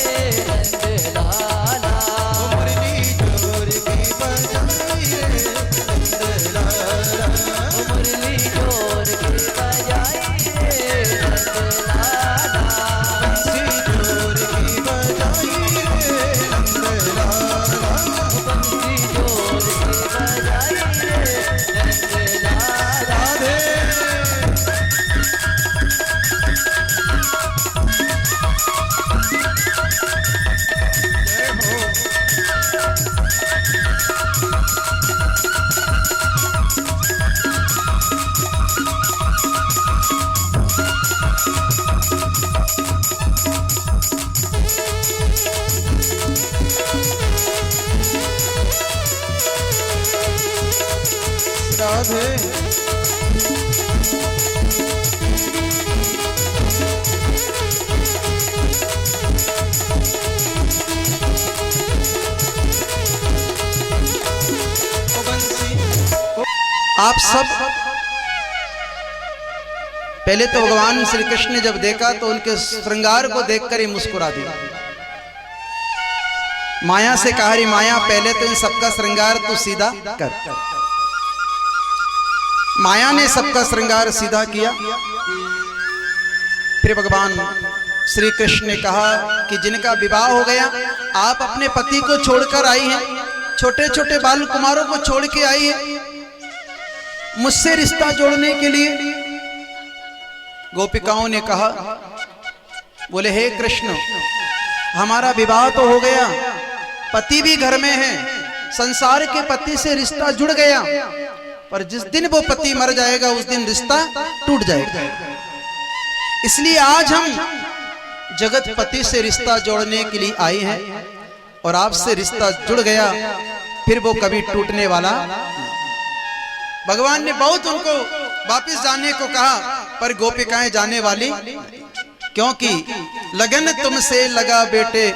नंद लाला। मुरली जोर की बजाई रे नंद लाला। मुरली जोर की बजाई रे नंद लाला। बंसी जोर की बजाई रे नंद लाला। बंसी जोर की बजाई रे नंद लाला। राधे जय हो। राधे ओ बंसी। आप सब पहले तो भगवान श्री कृष्ण ने जब देखा तो उनके श्रृंगार को देखकर ही मुस्कुरा दिया। माया से कहा री माया पहले तो इन सबका श्रृंगार तू सीधा कर। माया ने सबका श्रृंगार सीधा किया। फिर भगवान श्री कृष्ण ने कहा कि जिनका विवाह हो गया, आप अपने पति को छोड़कर आई हैं, छोटे छोटे बाल कुमारों को छोड़ के आई हैं मुझसे रिश्ता जोड़ने के लिए। गोपिकाओं ने कहा, बोले हे कृष्ण, हमारा विवाह तो हो गया, पति भी घर में है, संसार के पति से रिश्ता जुड़ गया, पर जिस दिन वो पति मर जाएगा उस दिन रिश्ता टूट जाएगा। इसलिए आज हम जगत पति से रिश्ता जोड़ने के लिए आए हैं और आपसे रिश्ता जुड़ गया, फिर वो कभी टूटने वाला। भगवान ने बहुत उनको वापस जाने को कहा, पर गोपिकाएं जाने वाली, क्योंकि लगन तुमसे लगा बेटे,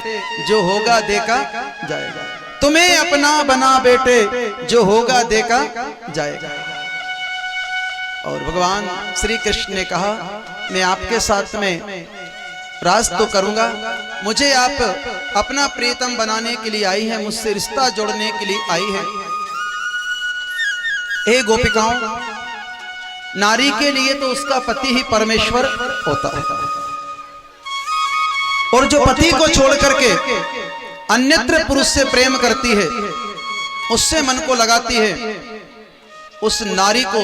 जो होगा देखा जाएगा। तुम्हें अपना बना बेटे, जो होगा देखा जाएगा। और भगवान श्री कृष्ण ने कहा, मैं आपके साथ में राज तो करूंगा, मुझे आप अपना प्रीतम बनाने के लिए आई है, मुझसे रिश्ता जोड़ने के लिए आई है। हे गोपिकाओं, नारी के लिए तो उसका पति ही परमेश्वर होता है, और जो पति को छोड़ करके अन्यत्र पुरुष से प्रेम करती है, उससे मन को लगाती है, उस नारी को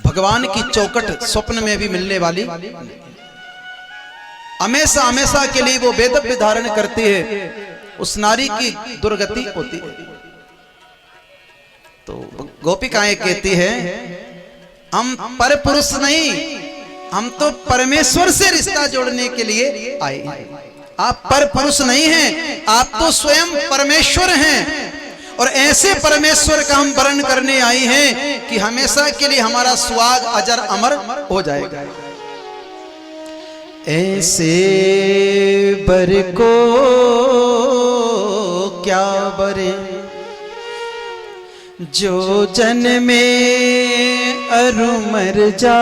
भगवान की चौखट स्वप्न में भी मिलने वाली, हमेशा हमेशा के लिए वो वेदव्य धारण करती है, उस नारी की दुर्गति होती है। तो गोपिकाएं कहती है, हम पर पुरुष नहीं, हम तो परमेश्वर से रिश्ता जोड़ने के लिए आए हैं। आप पर पुरुष नहीं हैं, आप तो स्वयं परमेश्वर हैं, और ऐसे परमेश्वर का हम वर्ण करने आई हैं कि हमेशा के लिए हमारा सुहाग अजर अमर हो जाएगा। ऐसे बर को क्या बरे, जो जन में अरु मर जा,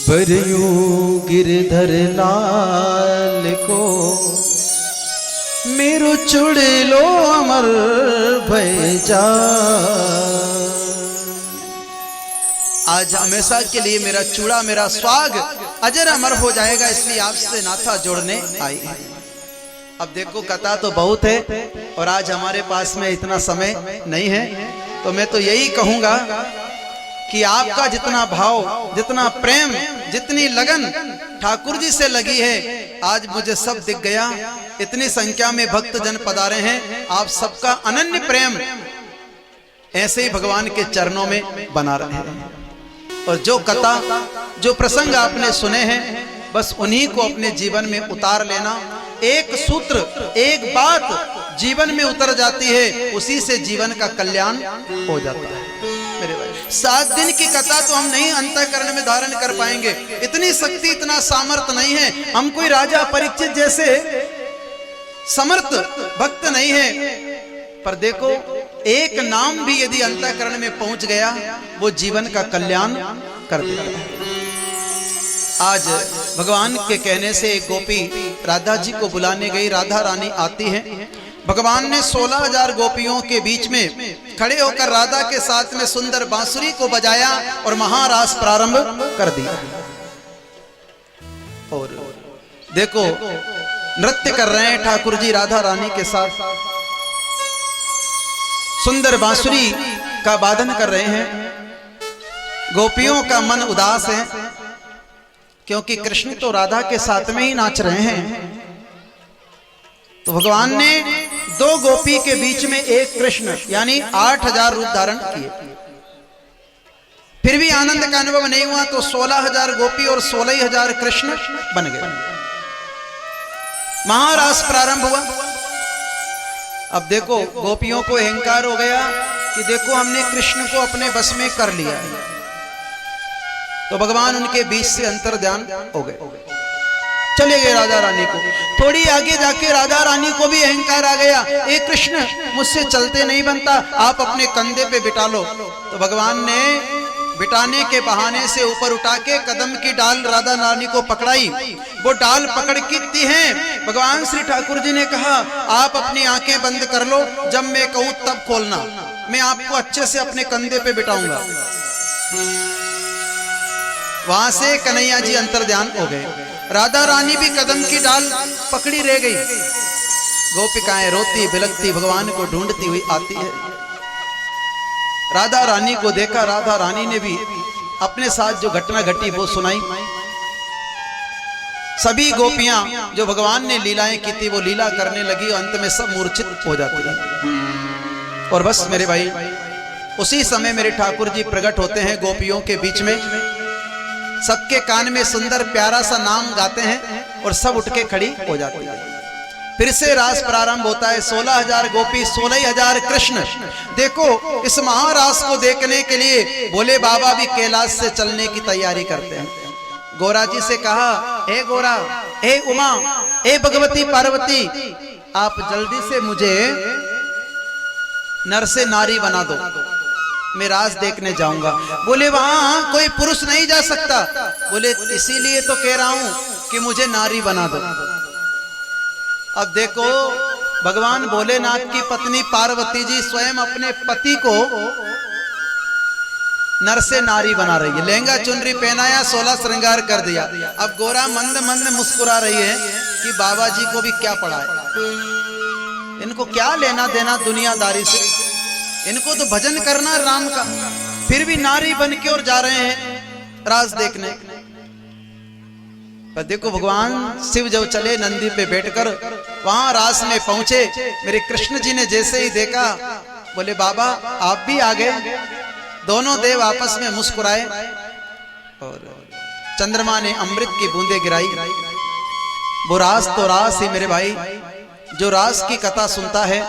बरयू गिरधर लाल को मेरो चुड़ लो अमर भय जा। आज हमेशा के लिए मेरा चूड़ा, मेरा स्वाग अजर अमर हो जाएगा, इसलिए आपसे नाता जोड़ने आई। अब देखो कथा तो बहुत है और आज हमारे पास में इतना समय नहीं है, तो मैं तो यही कहूंगा कि आपका जितना भाव, जितना प्रेम, जितनी लगन ठाकुर जी से लगी है, आज मुझे सब दिख गया। इतनी संख्या में भक्त जन पधारे हैं, आप सबका अनन्य प्रेम ऐसे ही भगवान के चरणों में बना रहे हैं। और जो कथा, जो प्रसंग आपने सुने हैं, बस उन्हीं को अपने जीवन में उतार लेना। एक सूत्र, एक बात जीवन में उतर जाती है, उसी से जीवन का कल्याण हो जाता है। मेरे भाई, 7 दिन की कथा तो हम नहीं अंतःकरण में धारण कर पाएंगे, इतनी शक्ति, इतना सामर्थ्य नहीं है। हम कोई राजा परीक्षित जैसे समर्थ भक्त नहीं है, पर देखो एक नाम भी यदि अंतःकरण में पहुंच गया वो जीवन का कल्याण कर देता है। आज भगवान के कहने से एक गोपी राधा जी को बुलाने गई। राधा रानी आती हैं। भगवान ने 16,000 गोपियों के बीच में खड़े होकर राधा के साथ में सुंदर बांसुरी को बजाया और महारास प्रारंभ कर दिया। और देखो नृत्य कर रहे हैं ठाकुर जी राधा रानी के साथ, सुंदर बांसुरी का वादन कर रहे हैं। गोपियों का मन उदास है क्योंकि कृष्ण तो राधा के साथ में ही नाच रहे हैं। तो भगवान ने 2 गोपी के बीच में एक कृष्ण यानी 8,000 रूप धारण किए, फिर भी आनंद का अनुभव नहीं हुआ। तो 16,000 गोपी और 16,000 कृष्ण बन गए। महारास प्रारंभ हुआ। अब देखो गोपियों को अहंकार हो गया कि देखो हमने कृष्ण को अपने बस में कर लिया। तो भगवान उनके बीच से अंतर्ध्यान हो गए, चले गए राधा रानी को। थोड़ी आगे जाके राधा रानी को भी अहंकार आ गया, ए कृष्ण मुझसे चलते नहीं बनता, आप अपने कंधे पे बिठा लो। तो भगवान ने बिठाने के बहाने से ऊपर उठा के कदम की डाल राधा रानी को पकड़ाई। वो डाल पकड़ की हैं। भगवान श्री ठाकुर जी ने कहा आप अपनी आंखें बंद कर लो, जब मैं कहूं तब खोलना, मैं आपको अच्छे से अपने कंधे पे बिठाऊंगा। वहां से कन्हैया जी अंतर्ध्यान हो गए। राधा रानी भी कदम की डाल पकड़ी रह गई। गोपिकाएं रोती बिलखती भगवान को ढूंढती हुई आती है। राधा रानी को देखा, राधा रानी ने भी अपने साथ जो घटना घटी वो सुनाई। सभी गोपियां जो भगवान ने लीलाएं की थी वो लीला करने लगी, अंत में सब मूर्छित हो जाती है। और बस मेरे भाई उसी समय मेरे ठाकुर जी प्रकट होते हैं गोपियों के बीच में। सबके कान में सुंदर प्यारा सा नाम गाते हैं और सब उठ के खड़ी हो जाती है। फिर से रास प्रारंभ होता है। 16,000 गोपी 16,000 कृष्ण। देखो इस महारास को देखने के लिए भोले बाबा भी कैलाश से चलने की तैयारी करते हैं। गोरा जी से कहा, हे गोरा, हे उमा, हे भगवती पार्वती, आप जल्दी से मुझे नर से नारी बना दो, मैं रास देखने जाऊंगा। बोले वहां कोई पुरुष नहीं जा सकता। बोले इसीलिए तो कह रहा हूं कि मुझे नारी बना दो। अब देखो भगवान भोलेनाथ की पत्नी पार्वती जी स्वयं अपने पति को नर से नारी बना रही है। लहंगा चुनरी पहनाया, 16 श्रृंगार कर दिया। अब गोरा मंद मंद मुस्कुरा रही है कि बाबा जी को भी क्या पड़ा है, इनको क्या लेना देना दुनियादारी से, इनको तो भजन करना राम का, फिर भी नारी बन के और जा रहे हैं रास देखने। पर देखो भगवान शिव जब चले नंदी पे बैठकर वहां रास में पहुंचे, मेरे कृष्ण जी ने जैसे ही देखा बोले बाबा आप भी आ गए। दोनों देव आपस में मुस्कुराए और चंद्रमा ने अमृत की बूंदें गिराई। वो रास तो रास ही मेरे भाई, जो रास की कथा सुनता है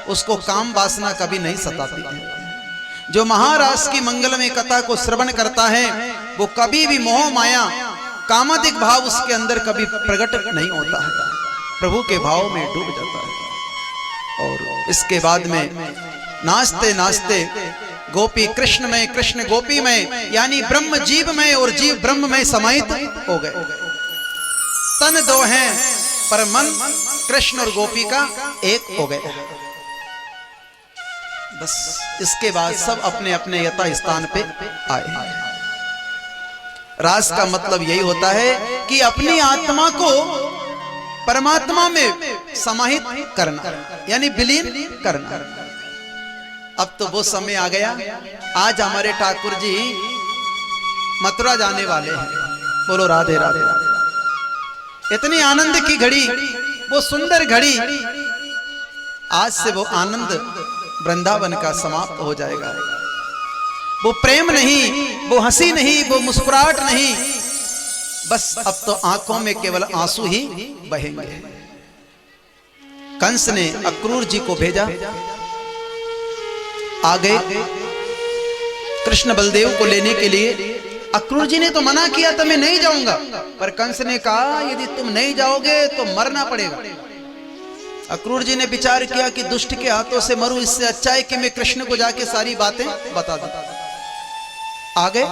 उसको काम वासना कभी नहीं सताती है। जो महारास की मंगलमय कथा को श्रवण करता है वो कभी भी मोह माया कामादिक भाव उसके अंदर कभी प्रकट नहीं होता है, प्रभु के भाव में डूब जाता है। और इसके बाद में नाचते नाचते गोपी कृष्ण में, कृष्ण गोपी में, यानी ब्रह्म जीव में और जीव ब्रह्म में समाहित हो गए। तन दो हैं पर मन कृष्ण और गोपी का एक हो गए। बस इसके बाद सब अपने अपने यथा स्थान पे आए। रास का मतलब यही होता है कि अपनी आत्मा को परमात्मा में समाहित करना, यानी विलीन करना। अब तो वो समय आ गया। आज हमारे ठाकुर जी मथुरा जाने वाले हैं। बोलो राधे राधे राधे। इतनी आनंद की घड़ी, वो सुंदर घड़ी, आज से वो आनंद वृंदावन का समाप्त हो जाएगा। वो प्रेम नहीं, वो हंसी नहीं, वो मुस्कुराहट नहीं, बस अब तो आंखों में केवल आंसू ही बहेंगे। कंस ने अक्रूर जी को भेजा, आ गए कृष्ण बलदेव को लेने के लिए। अक्रूर जी ने तो मना किया था मैं नहीं जाऊंगा, पर कंस ने कहा यदि तुम नहीं जाओगे तो मरना पड़ेगा। अक्रूर जी ने विचार किया कि दुष्ट के हाथों से मरूं, इससे अच्छा है कि मैं कृष्ण को जाके सारी बातें बता दूं। आ गए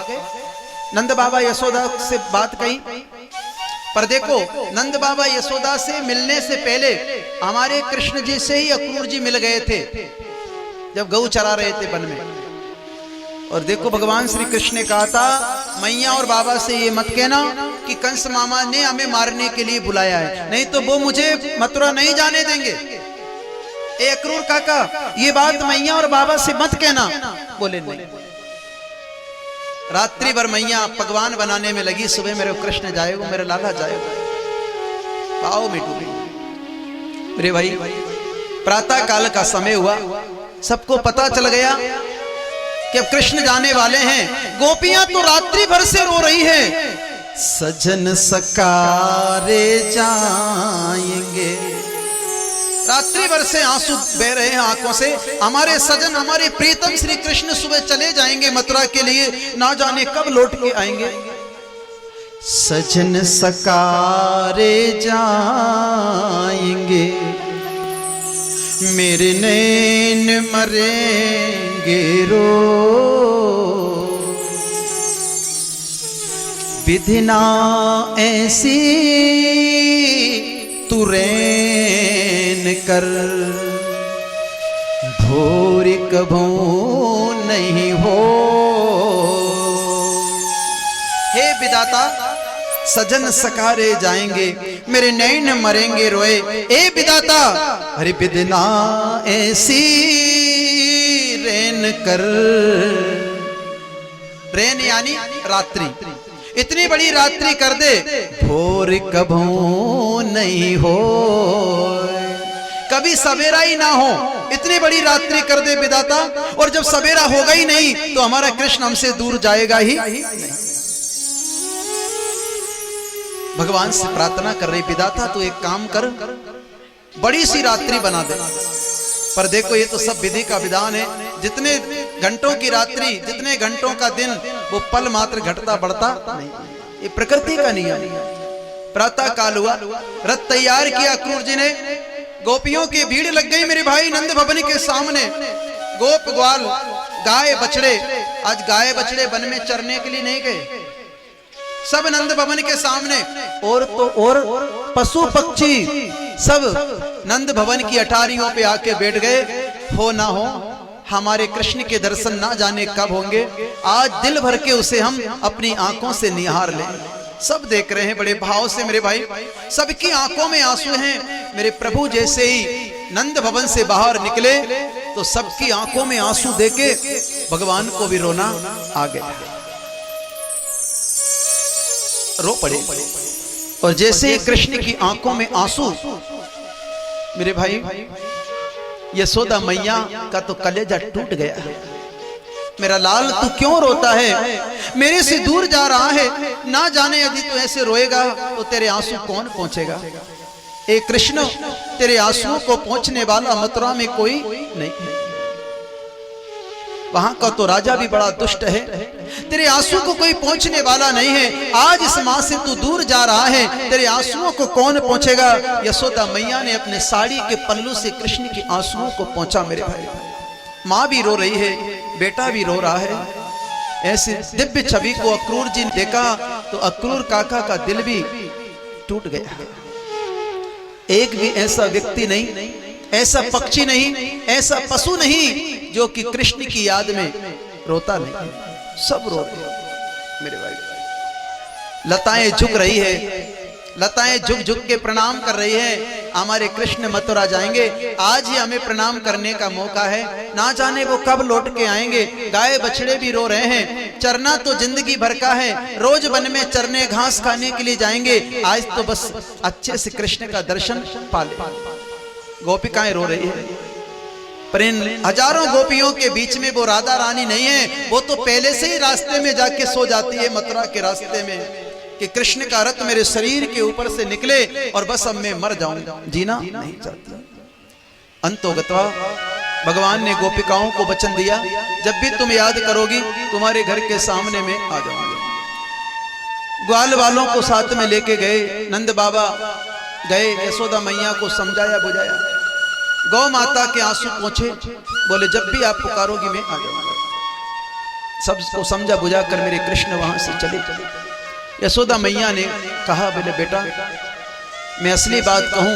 नंद बाबा यशोदा से बात कही, पर देखो नंद बाबा यशोदा से मिलने से पहले हमारे कृष्ण जी से ही अक्रूर जी मिल गए थे जब गऊ चरा रहे थे वन में। और देखो भगवान श्री कृष्ण ने कहा था मैया और बाबा से ये मत कहना कि कंस मामा ने हमें मारने के लिए बुलाया है, नहीं तो वो मुझे मथुरा नहीं जाने देंगे। ए अक्रूर काका, ये बात मैया और बाबा से मत कहना। बोले नहीं। रात्रि भर मैया पकवान बनाने में लगी, सुबह मेरे कृष्ण जाएगा, मेरे लाला जाएगा। आओ मिटू मेरे भाई, प्रातः काल का समय हुआ, सबको पता चल गया कि अब कृष्ण जाने वाले हैं। गोपियां तो रात्रि भर से रो रही है, सजन सकारे जाएंगे। रात्रि भर से आंसू बह रहे हैं आंखों से, हमारे सजन हमारे प्रीतम श्री कृष्ण सुबह चले जाएंगे मथुरा के लिए, ना जाने कब लौट के आएंगे। सजन सकारे जाएंगे, मेरे नैन मरेंगे रो, विधि ना ऐसी तू रैन कर, भोर कभू नहीं हो। हे विधाता, सजन सकारे जाएंगे, मेरे नैन मरेंगे रोए। ए विधाता, अरे विधना ऐसी रैन कर, रैन यानी रात्रि, इतनी बड़ी रात्रि कर दे, भोर कभू नहीं हो, कभी सवेरा ही ना हो, इतनी बड़ी रात्रि कर दे विधाता। और जब सवेरा होगा ही नहीं तो हमारा कृष्ण हमसे दूर जाएगा ही नहीं। भगवान से प्रार्थना कर रही, विधाता तू एक काम कर, बड़ी सी रात्रि बना दे। पर देखो ये तो सब विधि का विधान है, जितने घंटों की रात्रि जितने घंटों का दिन, वो पल मात्र घटता बढ़ता नहीं, ये प्रकृति का नियम। प्रातः काल हुआ, रथ तैयार किया अक्रूर जी ने, गोपियों की भीड़ लग गई मेरे भाई नंद भवन के सामने। गोप ग्वाल गाय बछड़े, आज गाय बछड़े वन में चरने के लिए नहीं गए, सब नंद भवन के सामने। और तो और पशु पक्षी सब नंद भवन की अटारियों पे आके बैठ गए। हो ना हो हमारे कृष्ण के दर्शन ना जाने कब होंगे, आज दिल भर के उसे हम अपनी आंखों से निहार लें। सब देख रहे हैं बड़े भाव से मेरे भाई, सबकी आंखों में आंसू हैं। मेरे प्रभु जैसे ही नंद भवन से बाहर निकले तो सबकी आंखों में आंसू देके भगवान को भी रोना आ गया, रो पड़े। और जैसे ही कृष्ण की आंखों में आंसू, मेरे भाई यशोदा मैया का तो कलेजा टूट गया। मेरा लाल तू क्यों रोता है, मेरे से दूर जा रहा है, ना जाने यदि तू ऐसे रोएगा तो तेरे आंसू कौन पहुंचेगा। ए कृष्ण, तेरे आंसुओं को पहुंचने वाला मथुरा में कोई नहीं, वहां का तो राजा भी बड़ा दुष्ट है, तेरे आंसू को कोई पहुंचने वाला नहीं है। आज इस मां से तू दूर जा रहा है, तेरे आंसुओं को कौन पहुंचेगा। यशोदा मैया ने अपने साड़ी के पल्लू से कृष्ण के आंसुओं को पहुंचा। मेरे भाई मां भी रो रही है, बेटा भी रो रहा है। ऐसे दिव्य छवि को अक्रूर जी ने देखा तो अक्रूर काका का दिल भी टूट गया। एक भी ऐसा व्यक्ति नहीं, ऐसा पक्षी नहीं, ऐसा पशु नहीं जो कि कृष्ण की याद में रोता नहीं, सब रो रहे मेरे भाई। लताएं झुक रही है, लताएं झुक झुक के प्रणाम कर रही है। हमारे कृष्ण मथुरा जाएंगे, आज ही हमें प्रणाम करने का मौका है, ना जाने वो कब लौट के आएंगे। गाय बछड़े भी रो रहे हैं, चरना तो जिंदगी भर का है, रोज वन में चरने घास खाने के लिए जाएंगे, आज तो बस अच्छे से कृष्ण का दर्शन पा ले। गोपिकाएं रो रही है, पर इन हजारों गोपियों के बीच में वो राधा रानी नहीं है, वो तो पहले से ही रास्ते में जाके सो जाती है मथुरा के रास्ते में, कि कृष्ण का रथ मेरे शरीर के ऊपर से निकले और बस अब मैं मर जाऊं, जीना नहीं चाहती। अंतोगत्वा भगवान ने गोपिकाओं को वचन दिया, जब भी तुम याद करोगी तुम्हारे घर के सामने में आ जाऊंगा। ग्वाल वालों को साथ में लेके गए, नंद बाबा गए, यशोदा मैया को समझाया बुझाया। गौ माता के आंसू पोंछे, बोले जब भी आप पुकारोगी मैं आ जाऊंगा। सबको समझा बुझा कर मेरे कृष्ण वहां से चले। यशोदा मैया ने कहा, बोले बेटा मैं असली बात कहूं,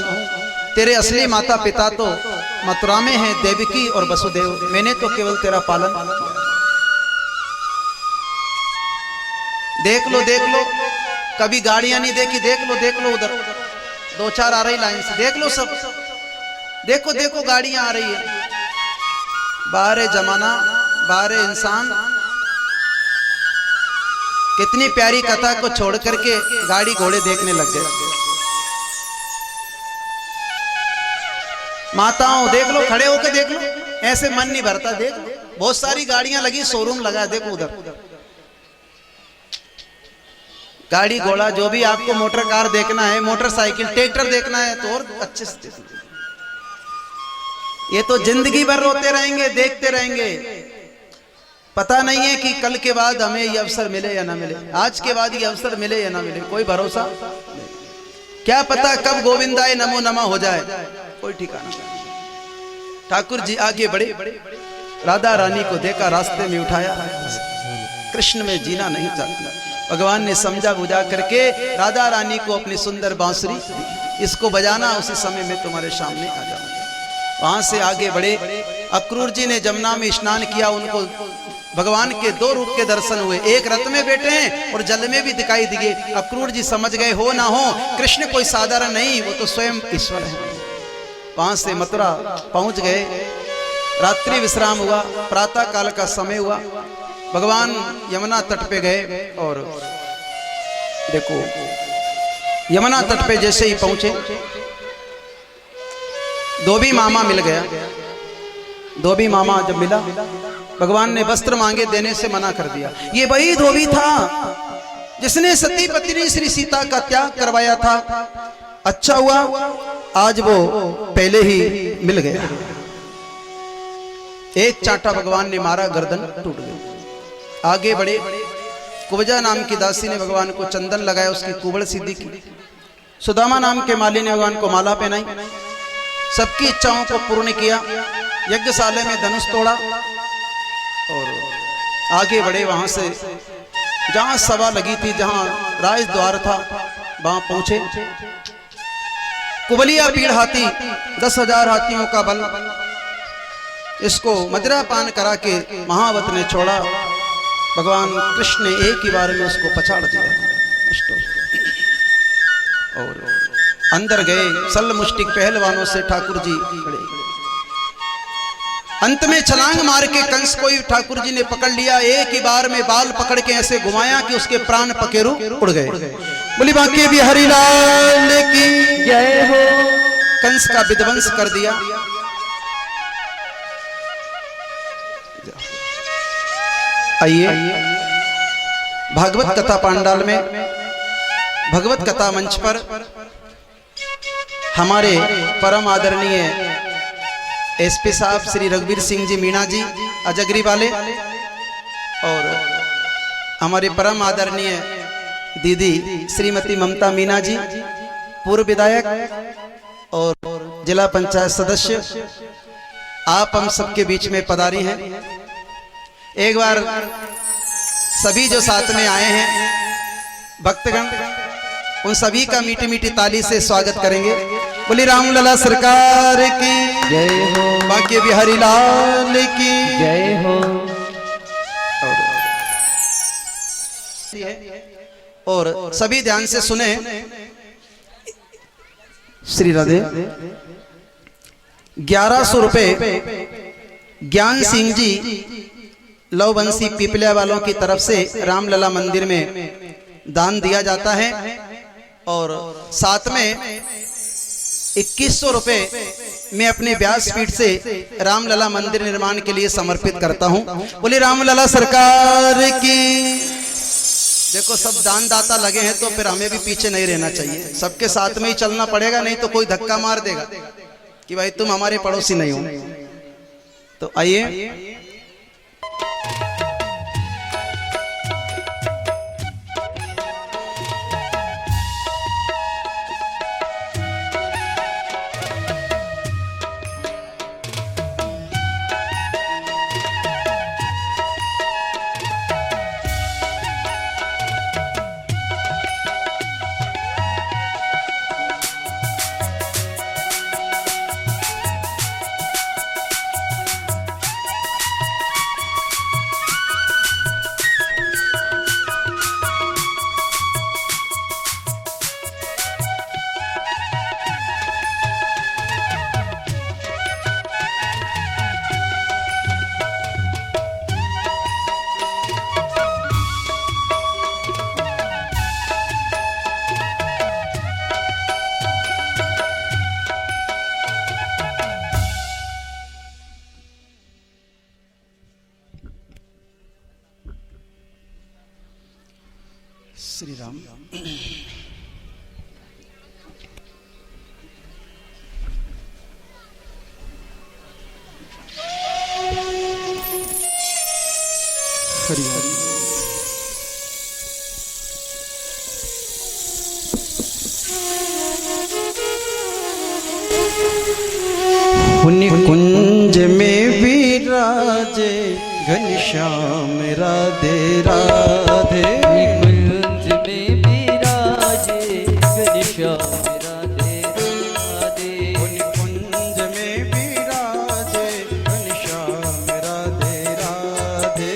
तेरे असली माता पिता तो मथुरा में हैं, देवकी और वसुदेव। मैंने तो केवल तेरा पालन किया। देख लो, कभी गाड़ियां नहीं देखी, देख लो उधर 2-4 आ रही लाइन से, देख लो सब, देखो गाड़ियां आ रही है। बाहर है जमाना, बाहर है इंसान। कितनी प्यारी कथा को छोड़ करके गाड़ी घोड़े देखने लग गए। माताओं देख लो, खड़े होकर देख लो, ऐसे मन नहीं भरता। देख बहुत सारी गाड़ियां लगी, शोरूम लगा, देखो उधर गाड़ी घोड़ा जो भी आपको मोटर कार देखना है, मोटरसाइकिल ट्रैक्टर देखना है तो और अच्छे से देखो। ये तो जिंदगी भर रोते रहेंगे, देखते रहेंगे। पता नहीं है कि कल के बाद हमें ये अवसर मिले या ना मिले, आज के बाद ये अवसर मिले या ना मिले, कोई भरोसा नहीं। क्या पता कब गोविंदाय नमो नमः हो जाए, कोई ठिकाना नहीं। ठाकुर जी आगे बढ़े, राधा रानी को देखा, रास्ते में उठाया। कृष्ण में जीना नहीं चाहता। भगवान ने समझा बुझा करके राधा रानी को अपनी सुंदर बांसुरी, इसको बजाना, उसी समय में तुम्हारे सामने आ जाऊंगा। वहां से आगे बढ़े। अक्रूर जी ने जमुना में स्नान किया, उनको भगवान के 2 रूप के दर्शन हुए। एक रथ में बैठे हैं और जल में भी दिखाई दिए। अक्रूर जी समझ गए, हो ना हो कृष्ण कोई साधारण नहीं, वो तो स्वयं ईश्वर है। वहां से मथुरा पहुंच गए। रात्रि विश्राम हुआ, प्रातः काल का समय हुआ। भगवान यमुना तट पे गए और देखो यमुना तट पे जैसे ही पहुंचे, धोबी मामा मिल गया। धोबी मामा जब मिला, भगवान ने वस्त्र मांगे, देने से मना कर दिया। ये वही धोबी था जिसने सती पत्नी श्री सीता का त्याग करवाया था। अच्छा हुआ आज वो पहले ही मिल गया। एक चांटा भगवान ने मारा, गर्दन टूट गई। आगे बढ़े। कुब्जा नाम की दासी ने भगवान को चंदन लगाया, उसकी कुबड़ सीधी की। सुदामा नाम के माली ने भगवान को माला पहनाई, सबकी इच्छाओं को पूर्ण किया। यज्ञशाला में धनुष तोड़ा और आगे बढ़े। वहां से जहां सभा लगी थी, जहां राज द्वार था, वहां पहुंचे। कुबलिया पीड़ हाथी, 10,000 हाथियों का बल, इसको मदिरा पान करा के महावत ने छोड़ा। भगवान कृष्ण ने एक ही बार में उसको पछाड़ दिया और अंदर गए। सल मुष्टिक पहलवानों से ठाकुर जी खड़े। अंत में छलांग मार के कंस को ही ठाकुर जी ने पकड़ लिया। एक ही बार में बाल पकड़ के ऐसे घुमाया कि उसके प्राण पखेरु उड़ गए। बोली बांके बिहारी लाल की जय हो। कंस का विध्वंस कर दिया। आइए भागवत कथा पांडाल में, भगवत कथा मंच पर हमारे परम आदरणीय एसपी साहब श्री रघुवीर सिंह जी मीणा जी अजगरी वाले और हमारे परम आदरणीय दीदी श्रीमती ममता मीना जी, पूर्व विधायक और जिला पंचायत सदस्य, आप हम सबके बीच में पधारी हैं। एक बार सभी जो साथ में आए हैं भक्तगण, उन सभी का मीठी मीठी ताली से स्वागत करेंगे। बोली रामलला सरकार की जय हो, बांके बिहारी लाल की जय हो। और सभी ध्यान से सुने। श्री राधे। 1100 रुपए ज्ञान सिंह जी लवबंसी पिपलिया वालों की तरफ से रामलला मंदिर में दान दिया जाता है और साथ में 2100 रुपए मैं अपने व्यासपीठ से रामलला मंदिर निर्माण के लिए समर्पित करता हूं। बोली रामलला सरकार की। देखो सब दानदाता लगे हैं तो फिर हमें भी पीछे नहीं रहना चाहिए, सबके साथ में ही चलना पड़ेगा, नहीं तो कोई धक्का मार देगा कि भाई तुम हमारे पड़ोसी नहीं हो। तो आइए श्री राम। हरि हरि। कुंज में विराजे घनश्याम राधे राधे। कुंज में विराजे घनश्याम राधे राधे। कुंज में विराजे घनश्याम राधे राधे।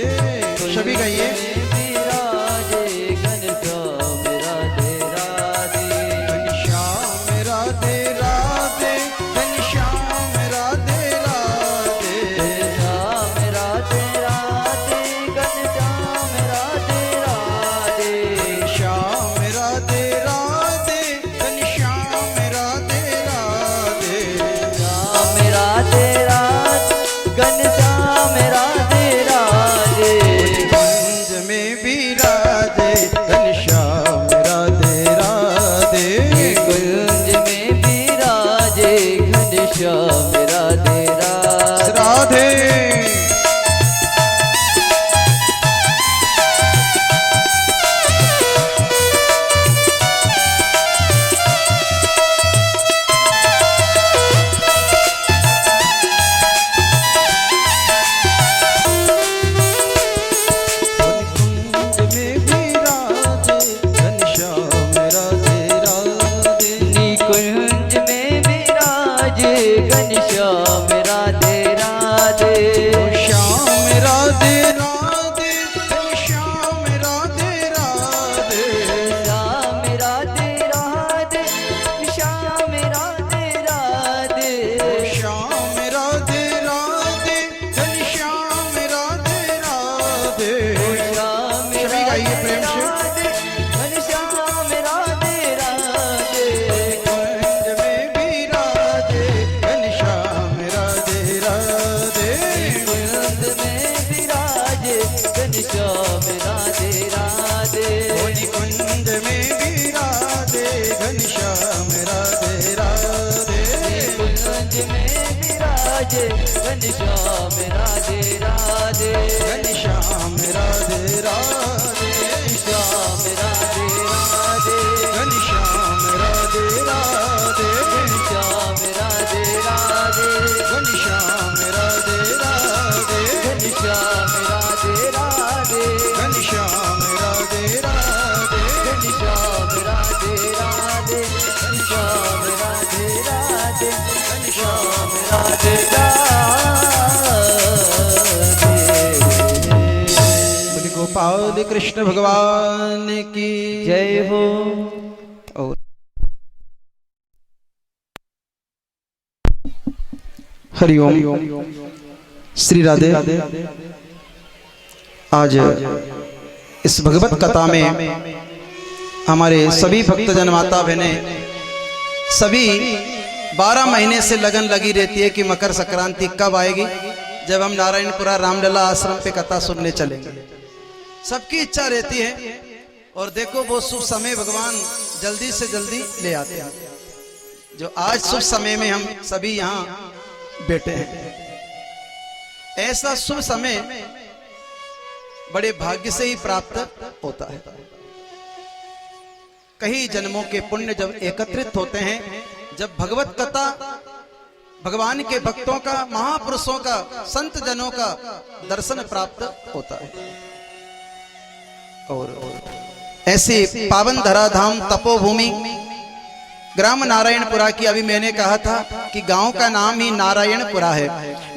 सभी गाइए। विराजे घनश्याम राधे राधे। घनश्याम राधे राधे। घनश्याम राधे राधे। घनश्याम राधे राधे। घनश्याम राधे राधे। श्याम राधे राधे। घनश्याम राधे राधे। श्याम राधे राधे। घनश्याम राधे राधे। कुंज में विराजे घनश्याम राधे राधे। कुंज में विराजे घनश्याम राधे राधे। राधे। कुंज में विराजे घनश्याम राधे राधे। कुंज में विराजे घनश्याम राधे राधे। श्याम राधे राधे। घनश्याम राधे राधे। श्याम राधे राधे। श्याम राधे राधे। श्याम राधे राधे। घनश्याम राधे राधे। श्याम सभी गाइए प्रेम से। घनश्याम राधे राधे। कुंज में विराजे घनश्याम राधे राधे। कुंज में विराजे घनश्याम राधे राधे। कुंज में विराजे घनश्याम राधे राधे। कुंज में विराजे घनश्याम राधे राधे। घनश्याम राधे राधे। श्याम राधे राधे। घनश्याम राधे राधे। श्याम राधे राधे। घनश्याम राधे राधे। घनश्याम राधे राधे। घनश्याम राधे राधे। घनश्याम राधे राधे। घनश्याम राधे राधे। घनश्याम राधे राधे। बोले गोपाल कृष्ण भगवान की जय हो। और हरि ओम। श्री राधे। आज इस भगवत कथा में हमारे सभी भक्तजन माता बहनें सभी 12 महीने से लगन लगी रहती है कि मकर संक्रांति कब आएगी, जब हम नारायणपुरा रामलला आश्रम पे कथा सुनने चलेंगे। सबकी इच्छा रहती है और देखो वो शुभ समय भगवान जल्दी से जल्दी ले आते हैं। जो आज शुभ समय में हम सभी यहाँ बैठे हैं, ऐसा शुभ समय बड़े भाग्य से ही प्राप्त होता है। कई जन्मों के पुण्य जब एकत्रित होते हैं, जब भगवत कथा भगवान के भक्तों का, महापुरुषों का, संत जनों का दर्शन प्राप्त होता है। और ऐसे पावन धराधाम तपोभूमि ग्राम नारायणपुरा की, अभी मैंने कहा था कि गांव का नाम ही नारायणपुरा है।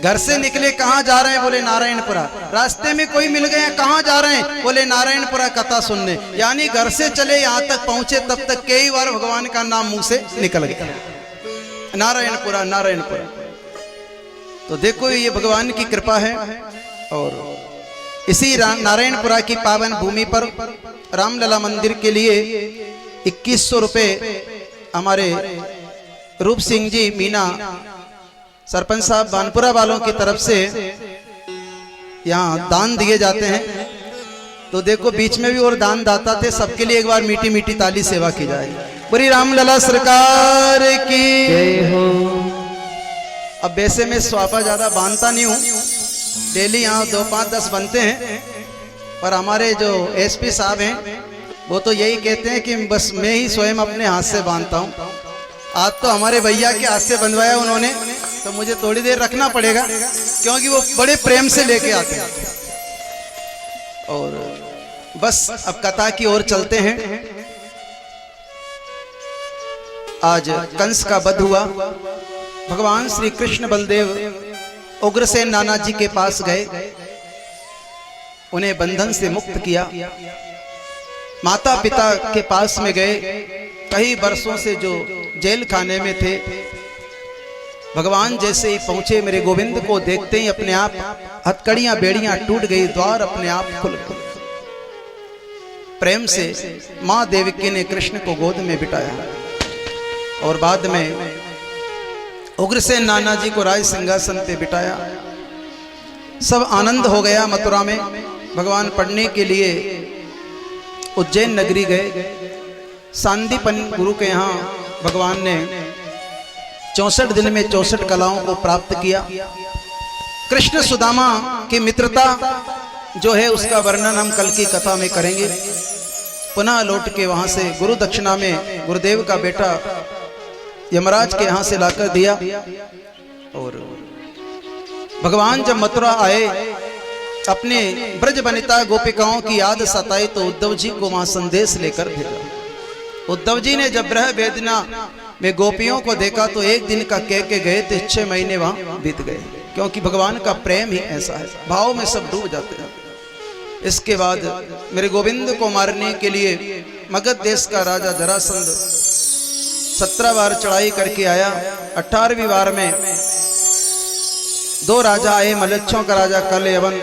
घर से निकले कहां जा रहे हैं, बोले नारायणपुरा। रास्ते में कोई मिल गए, कहां जा रहे हैं, बोले नारायणपुरा कथा सुनने। यानी घर से चले यहां तक पहुंचे, तब तक कई बार भगवान का नाम मुंह से निकल गया, नारायणपुरा नारायणपुरा। तो देखो ये भगवान की कृपा है। और इसी नारायणपुरा की पावन भूमि पर रामलला मंदिर के लिए 2100 रुपए हमारे रूप सिंह जी मीना सरपंच साहब बानपुरा वालों की तरफ से यहाँ दान दिए जाते हैं। तो देखो बीच में भी और दान दाता थे, सबके लिए एक बार मीठी मीठी ताली सेवा की जाए। पूरी रामलला सरकार की जय हो। अब वैसे मैं स्वापा ज्यादा बांधता नहीं हूँ, डेली यहाँ 2, 5, 10 बनते हैं, पर हमारे जो एसपी साहब हैं वो तो यही कहते हैं कि बस मैं ही स्वयं अपने हाथ से बांधता हूँ। आज तो हमारे भैया के हाथ से बंधवाया उन्होंने, तो मुझे थोड़ी देर रखना पड़ेगा क्योंकि वो बड़े प्रेम से लेके आते हैं। और बस अब कथा की ओर चलते हैं। आज कंस का वध हुआ। भगवान श्री कृष्ण बलदेव उग्रसेन नाना जी के पास गए, उन्हें बंधन से मुक्त किया। माता पिता के पास में गए, कई वर्षों से जो जेल खाने में थे, भगवान जैसे ही पहुंचे मेरे गोविंद को देखते ही अपने आप हथकड़ियां बेड़ियां टूट गई, द्वार अपने आप खुल गए। प्रेम से मां देवकी ने कृष्ण को गोद में बिठाया और बाद में उग्रसेन नाना जी को राज सिंहासन पे बिठाया। सब आनंद हो गया। मथुरा में भगवान पढ़ने के लिए उज्जैन नगरी गए। सांदीपन गुरु के यहाँ भगवान ने 64 दिन में 64 कलाओं को प्राप्त किया। कृष्ण सुदामा की मित्रता जो है उसका वर्णन हम कल की कथा में करेंगे। पुनः लौट के वहां से गुरु दक्षिणा में गुरुदेव का बेटा यमराज के यहाँ से लाकर दिया। और भगवान जब मथुरा आए, अपने ब्रज वनिता गोपिकाओं की याद सताई तो उद्धव जी को वहां संदेश लेकर भेजा। उद्धव जी ने जब ब्रह वेदना में गोपियों को देखा तो एक दिन का कह के गए थे, 6 महीने वहां बीत गए, क्योंकि भगवान का प्रेम ही ऐसा है, भाव में सब डूब जाते हैं। इसके बाद मेरे गोविंद को मारने के लिए मगध देश का राजा जरासंध 17 बार चढ़ाई करके आया। 18वीं बार में 2 राजा आए, मलच्छों का राजा कल यवन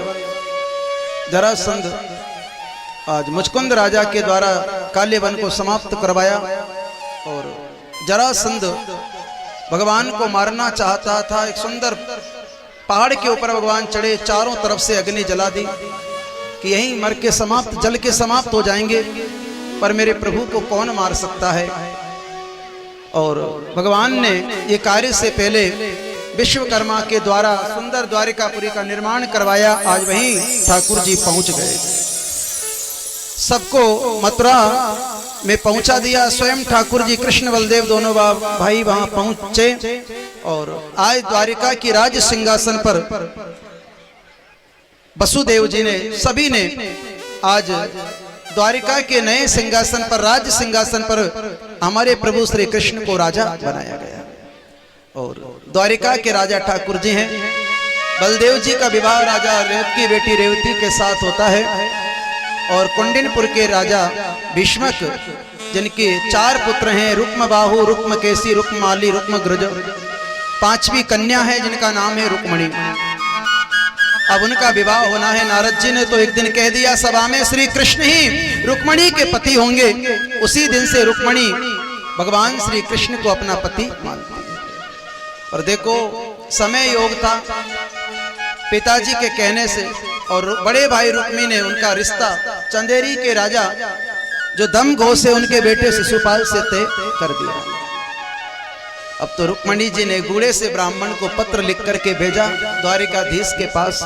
जरासंध आज मुचकुंद राजा के द्वारा काल्यवन को समाप्त करवाया। और जरासंध भगवान को मारना चाहता था। एक सुंदर पहाड़ के ऊपर भगवान चढ़े, चारों तरफ से अग्नि जला दी कि यहीं मर के समाप्त, जल के समाप्त हो जाएंगे, पर मेरे प्रभु को कौन मार सकता है। और भगवान ने ये कार्य से पहले विश्वकर्मा के द्वारा सुंदर द्वारिकापुरी का निर्माण करवाया। आज वहीं ठाकुर जी पहुंच गए, सबको मथुरा में पहुंचा दिया। स्वयं ठाकुर जी कृष्ण बलदेव दोनों भाई वहां पहुंचे और आज द्वारिका की राज सिंहासन पर वसुदेव जी ने, सभी ने आज द्वारिका के नए सिंहासन पर, राज सिंहासन पर हमारे प्रभु श्री कृष्ण को राजा बनाया गया। और द्वारिका के राजा ठाकुर जी हैं। बलदेव जी का विवाह राजा रेवत की बेटी रेवती के साथ होता है। और कुंडिनपुर के राजा भीष्मक, जिनके 4 पुत्र हैं, रुक्मबाहु, रुक्मकेशी, रुक्माली, रुक्मग्रज, 5वीं कन्या है जिनका नाम है रुक्मणी। अब उनका विवाह होना है। नारद जी ने तो एक दिन कह दिया सभा में, श्री कृष्ण ही रुक्मणी के पति होंगे। उसी दिन से रुक्मणी भगवान श्री कृष्ण को अपना पति मानती है। और देखो समय योग था, पिताजी के कहने से और बड़े भाई रुक्मी ने उनका रिश्ता चंदेरी के राजा जो दम घोष है उनके बेटे शिशुपाल से तय कर दिया। अब तो रुक्मणी जी ने गूढ़े से ब्राह्मण को पत्र लिख करके भेजा द्वारिकाधीश के पास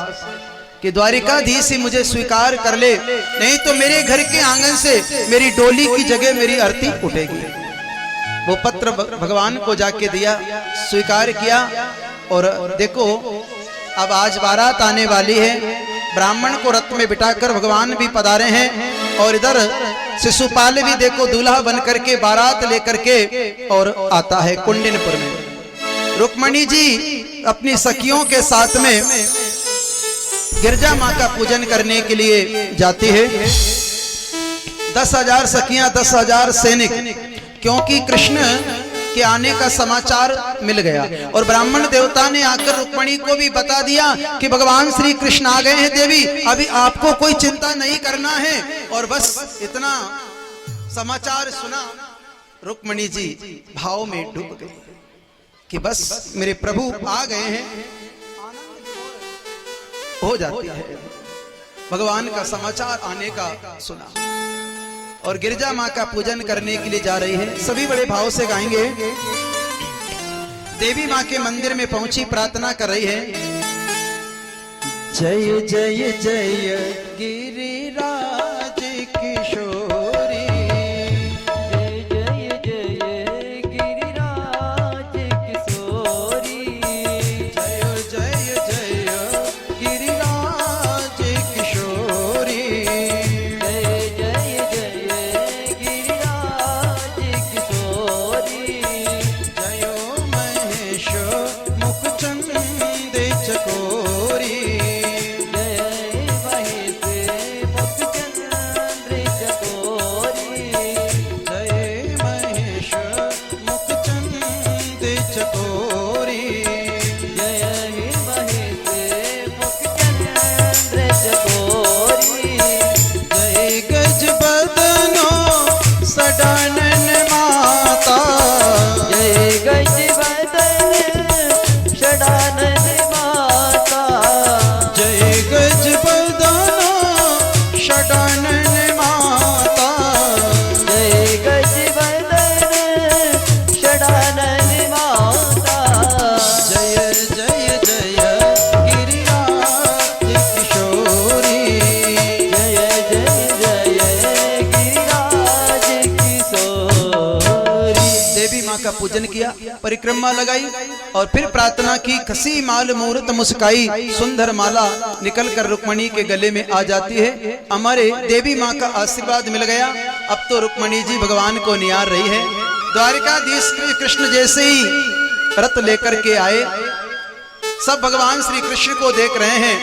कि द्वारिकाधीश ही मुझे स्वीकार कर ले, नहीं तो मेरे घर के आंगन से मेरी डोली की जगह मेरी आरती उठेगी। वो पत्र भगवान को जाके दिया, स्वीकार किया। और देखो अब आज बारात आने वाली है, ब्राह्मण को रथ में बिठाकर भगवान भी पधारे हैं। और इधर शिशुपाल भी देखो दूल्हा बन करके बारात लेकर के और आता है कुंडिनपुर में। रुक्मणी जी अपनी सखियों के साथ में गिरजा माँ का पूजन करने के लिए जाती है। 10,000 सखियां, 10,000 सैनिक, क्योंकि कृष्ण के आने का समाचार मिल गया। और ब्राह्मण देवता ने आकर रुक्मणी को भी बता दिया कि भगवान श्री कृष्ण आ गए हैं देवी, अभी आपको कोई चिंता नहीं करना है। और बस इतना समाचार सुना, रुक्मणी जी भाव में डूब गई कि बस मेरे प्रभु आ गए हैं, हो जाती है। भगवान का समाचार आने का सुना और गिरजा माँ का पूजन करने के लिए जा रही है। सभी बड़े भाव से गाएंगे। देवी माँ के मंदिर में पहुंची, प्रार्थना कर रही है। जय जय जय गिरिराज किशोरी, जय जय जय गिरिराज किशोरी, जय जय जय गिरिराज किशोरी, जय जय जय गिरिराज किशोरी, जयो महेश मुखचंद चकोरी, सडानन माता, जय गज बदन षडानन माता, जय गज बदन षडानन माता, जय गज बदन षडानन माता, जय जय जय गिरिराज किशोरी, जय जय जय गिरिराज किशोरी। देवी माँ का पूजन किया, परिक्रमा लगाई और फिर प्रार्थना की। खसी माल मुहूर्त मुस्काई, सुंदर माला निकल कर रुक्मणी के गले में आ जाती है। हमारे देवी माँ का आशीर्वाद मिल गया। अब तो रुक्मणी जी भगवान को निहार रही है। द्वारिकाधीश कृष्ण जैसे ही रथ लेकर के आए, सब भगवान श्री कृष्ण को देख रहे हैं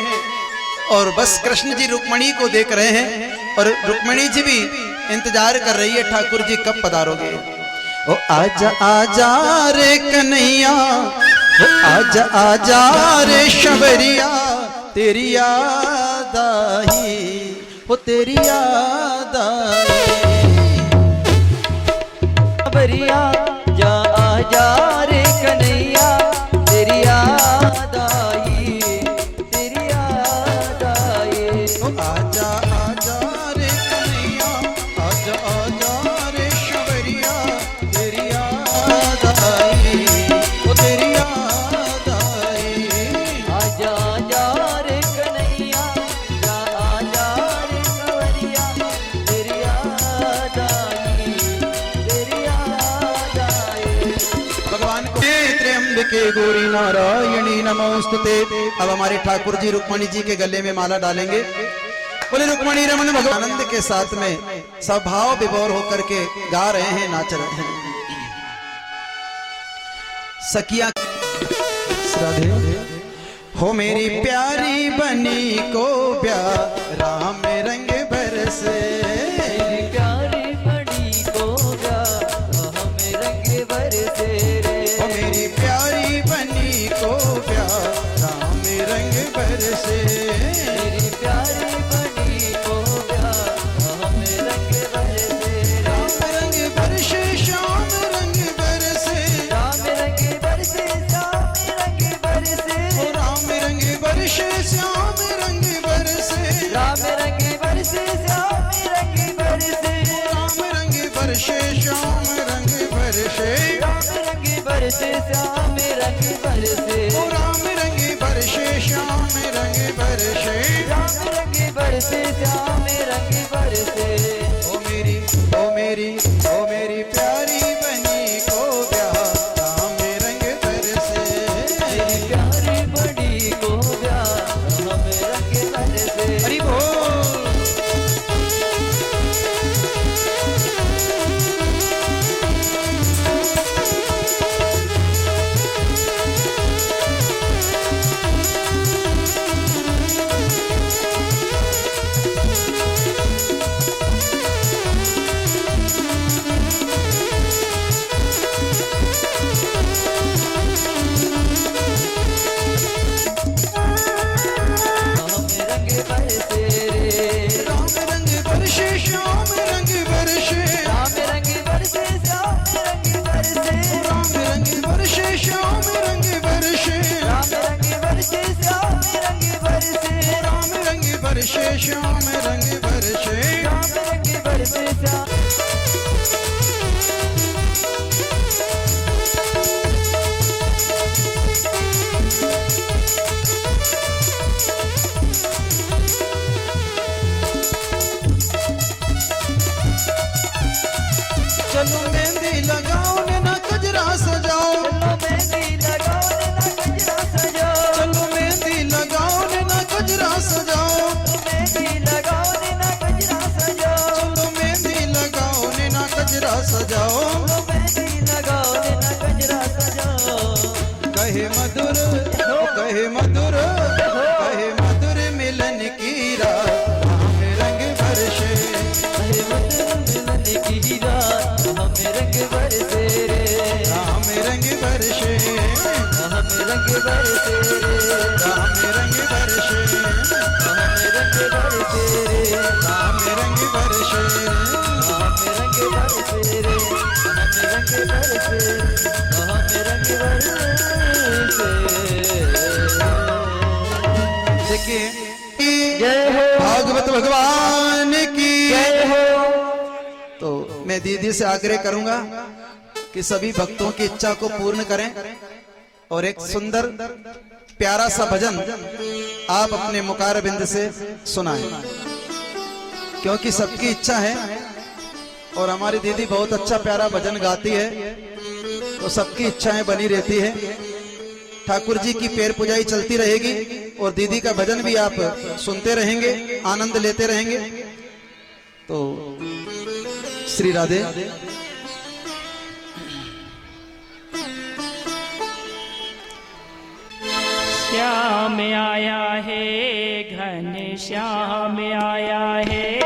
और बस कृष्ण जी रुक्मणी को देख रहे हैं और रुक्मणी जी भी इंतजार कर रही है, ठाकुर जी कब पधारोगे। ओ आजा आजा रे कन्हैया, ओ आजा आजा रे शबरिया, तेरी याद आई, ओ तेरी याद आई। बरिया जा आजा रे कन्हैया, तेरी याद आई, तेरी याद आई। ओ आजा आजा रे कन्हैया, आजा आजा रे शबरिया, तेरी याद आई, ओ तेरी याद आई। आजा आजा रे कन्हैया, जा आजा रे कंवरिया, तेरी याद आई, तेरी याद आई। भगवान को त्र्यंबके गौरी नारायणी नमोस्तुते। अब हमारे ठाकुर जी रुक्मणी जी के गले में माला डालेंगे। बोले रुक्मणी रमन भगवान आनंद के साथ में स्वभाव विभोर होकर के गा रहे हैं, नाच रहे हैं। सखिया राधे हो मेरी प्यारी बनी को प्यार राम रंग बरसे, तेरी प्यारी बड़ी को गा हमें रंग बरसे रे। ओ मेरी प्यारी बनी को प्यार राम रंग बरसे, तेरी प्यारी बड़ी को गा हमें रंग बरसे रे। राम रंग बरसे श्याम रंग बरसे, राम रंग बरसे श्याम रंग बरसे, ओ राम रंग बरसे श्याम रंग बरसे, राम रंग बरसे श्याम रंग बरसे, राम रंग बरसे श्याम रंग बरसे, राम रंग बरसे श्याम रंग बरसे, ओ राम रंग बरसे श्याम रंग बरसे। राम रंग बरसे श्याम रंग बरसे। ओ मेरी ओ मेरी ओ मेरी प्यारी बनी को प्यार राम रंग बरसे, तेरी प्यारी बड़ी को प्यार हमें रंग बरसे। हरि बोल। बरसे श्याम रंग बरसे श्याम रंग बरसे श्याम चलो मेहंदी लगाओ ने ना गजरा सजाओ चलो मेहंदी लगाओ ने ना गजरा सजाओ चलो मेहंदी लगाओ ने ना गजरा सजाओ मेहंदी लगाओ ने ना गजरा सजाओ चलो मेहंदी लगाओ ने ना गजरा सजाओ चलो मेहंदी लगाओ ने ना गजरा सजाओ कहे मधुर मिलन की रात हमें रंग बरसे अरे मधुर मिलन की रात हमें रंग बरसे रे हमें रंग बरसे हमें रंग बरसे रे हमें रंग बरसे हमें रंग बरसे रे हमें रंग बरसे हमें रंग बरसे रे हमें रंग बरसे हमें रंग बरसे देखिए जय हो भागवत भगवान की जय हो तो मैं दीदी से आग्रह करूंगा कि सभी भक्तों की इच्छा को पूर्ण करें और एक सुंदर प्यारा सा भजन आप अपने मुखार बिंद से सुनाएं क्योंकि सबकी इच्छा है और हमारी दीदी बहुत अच्छा प्यारा भजन गाती है तो सबकी इच्छाएं बनी रहती है। ठाकुर जी की पैर पुजाई चलती रहेगी और दीदी का भजन भी आप सुनते रहेंगे, आनंद लेते रहेंगे। तो श्री राधे। श्याम आया है घन श्याम आया है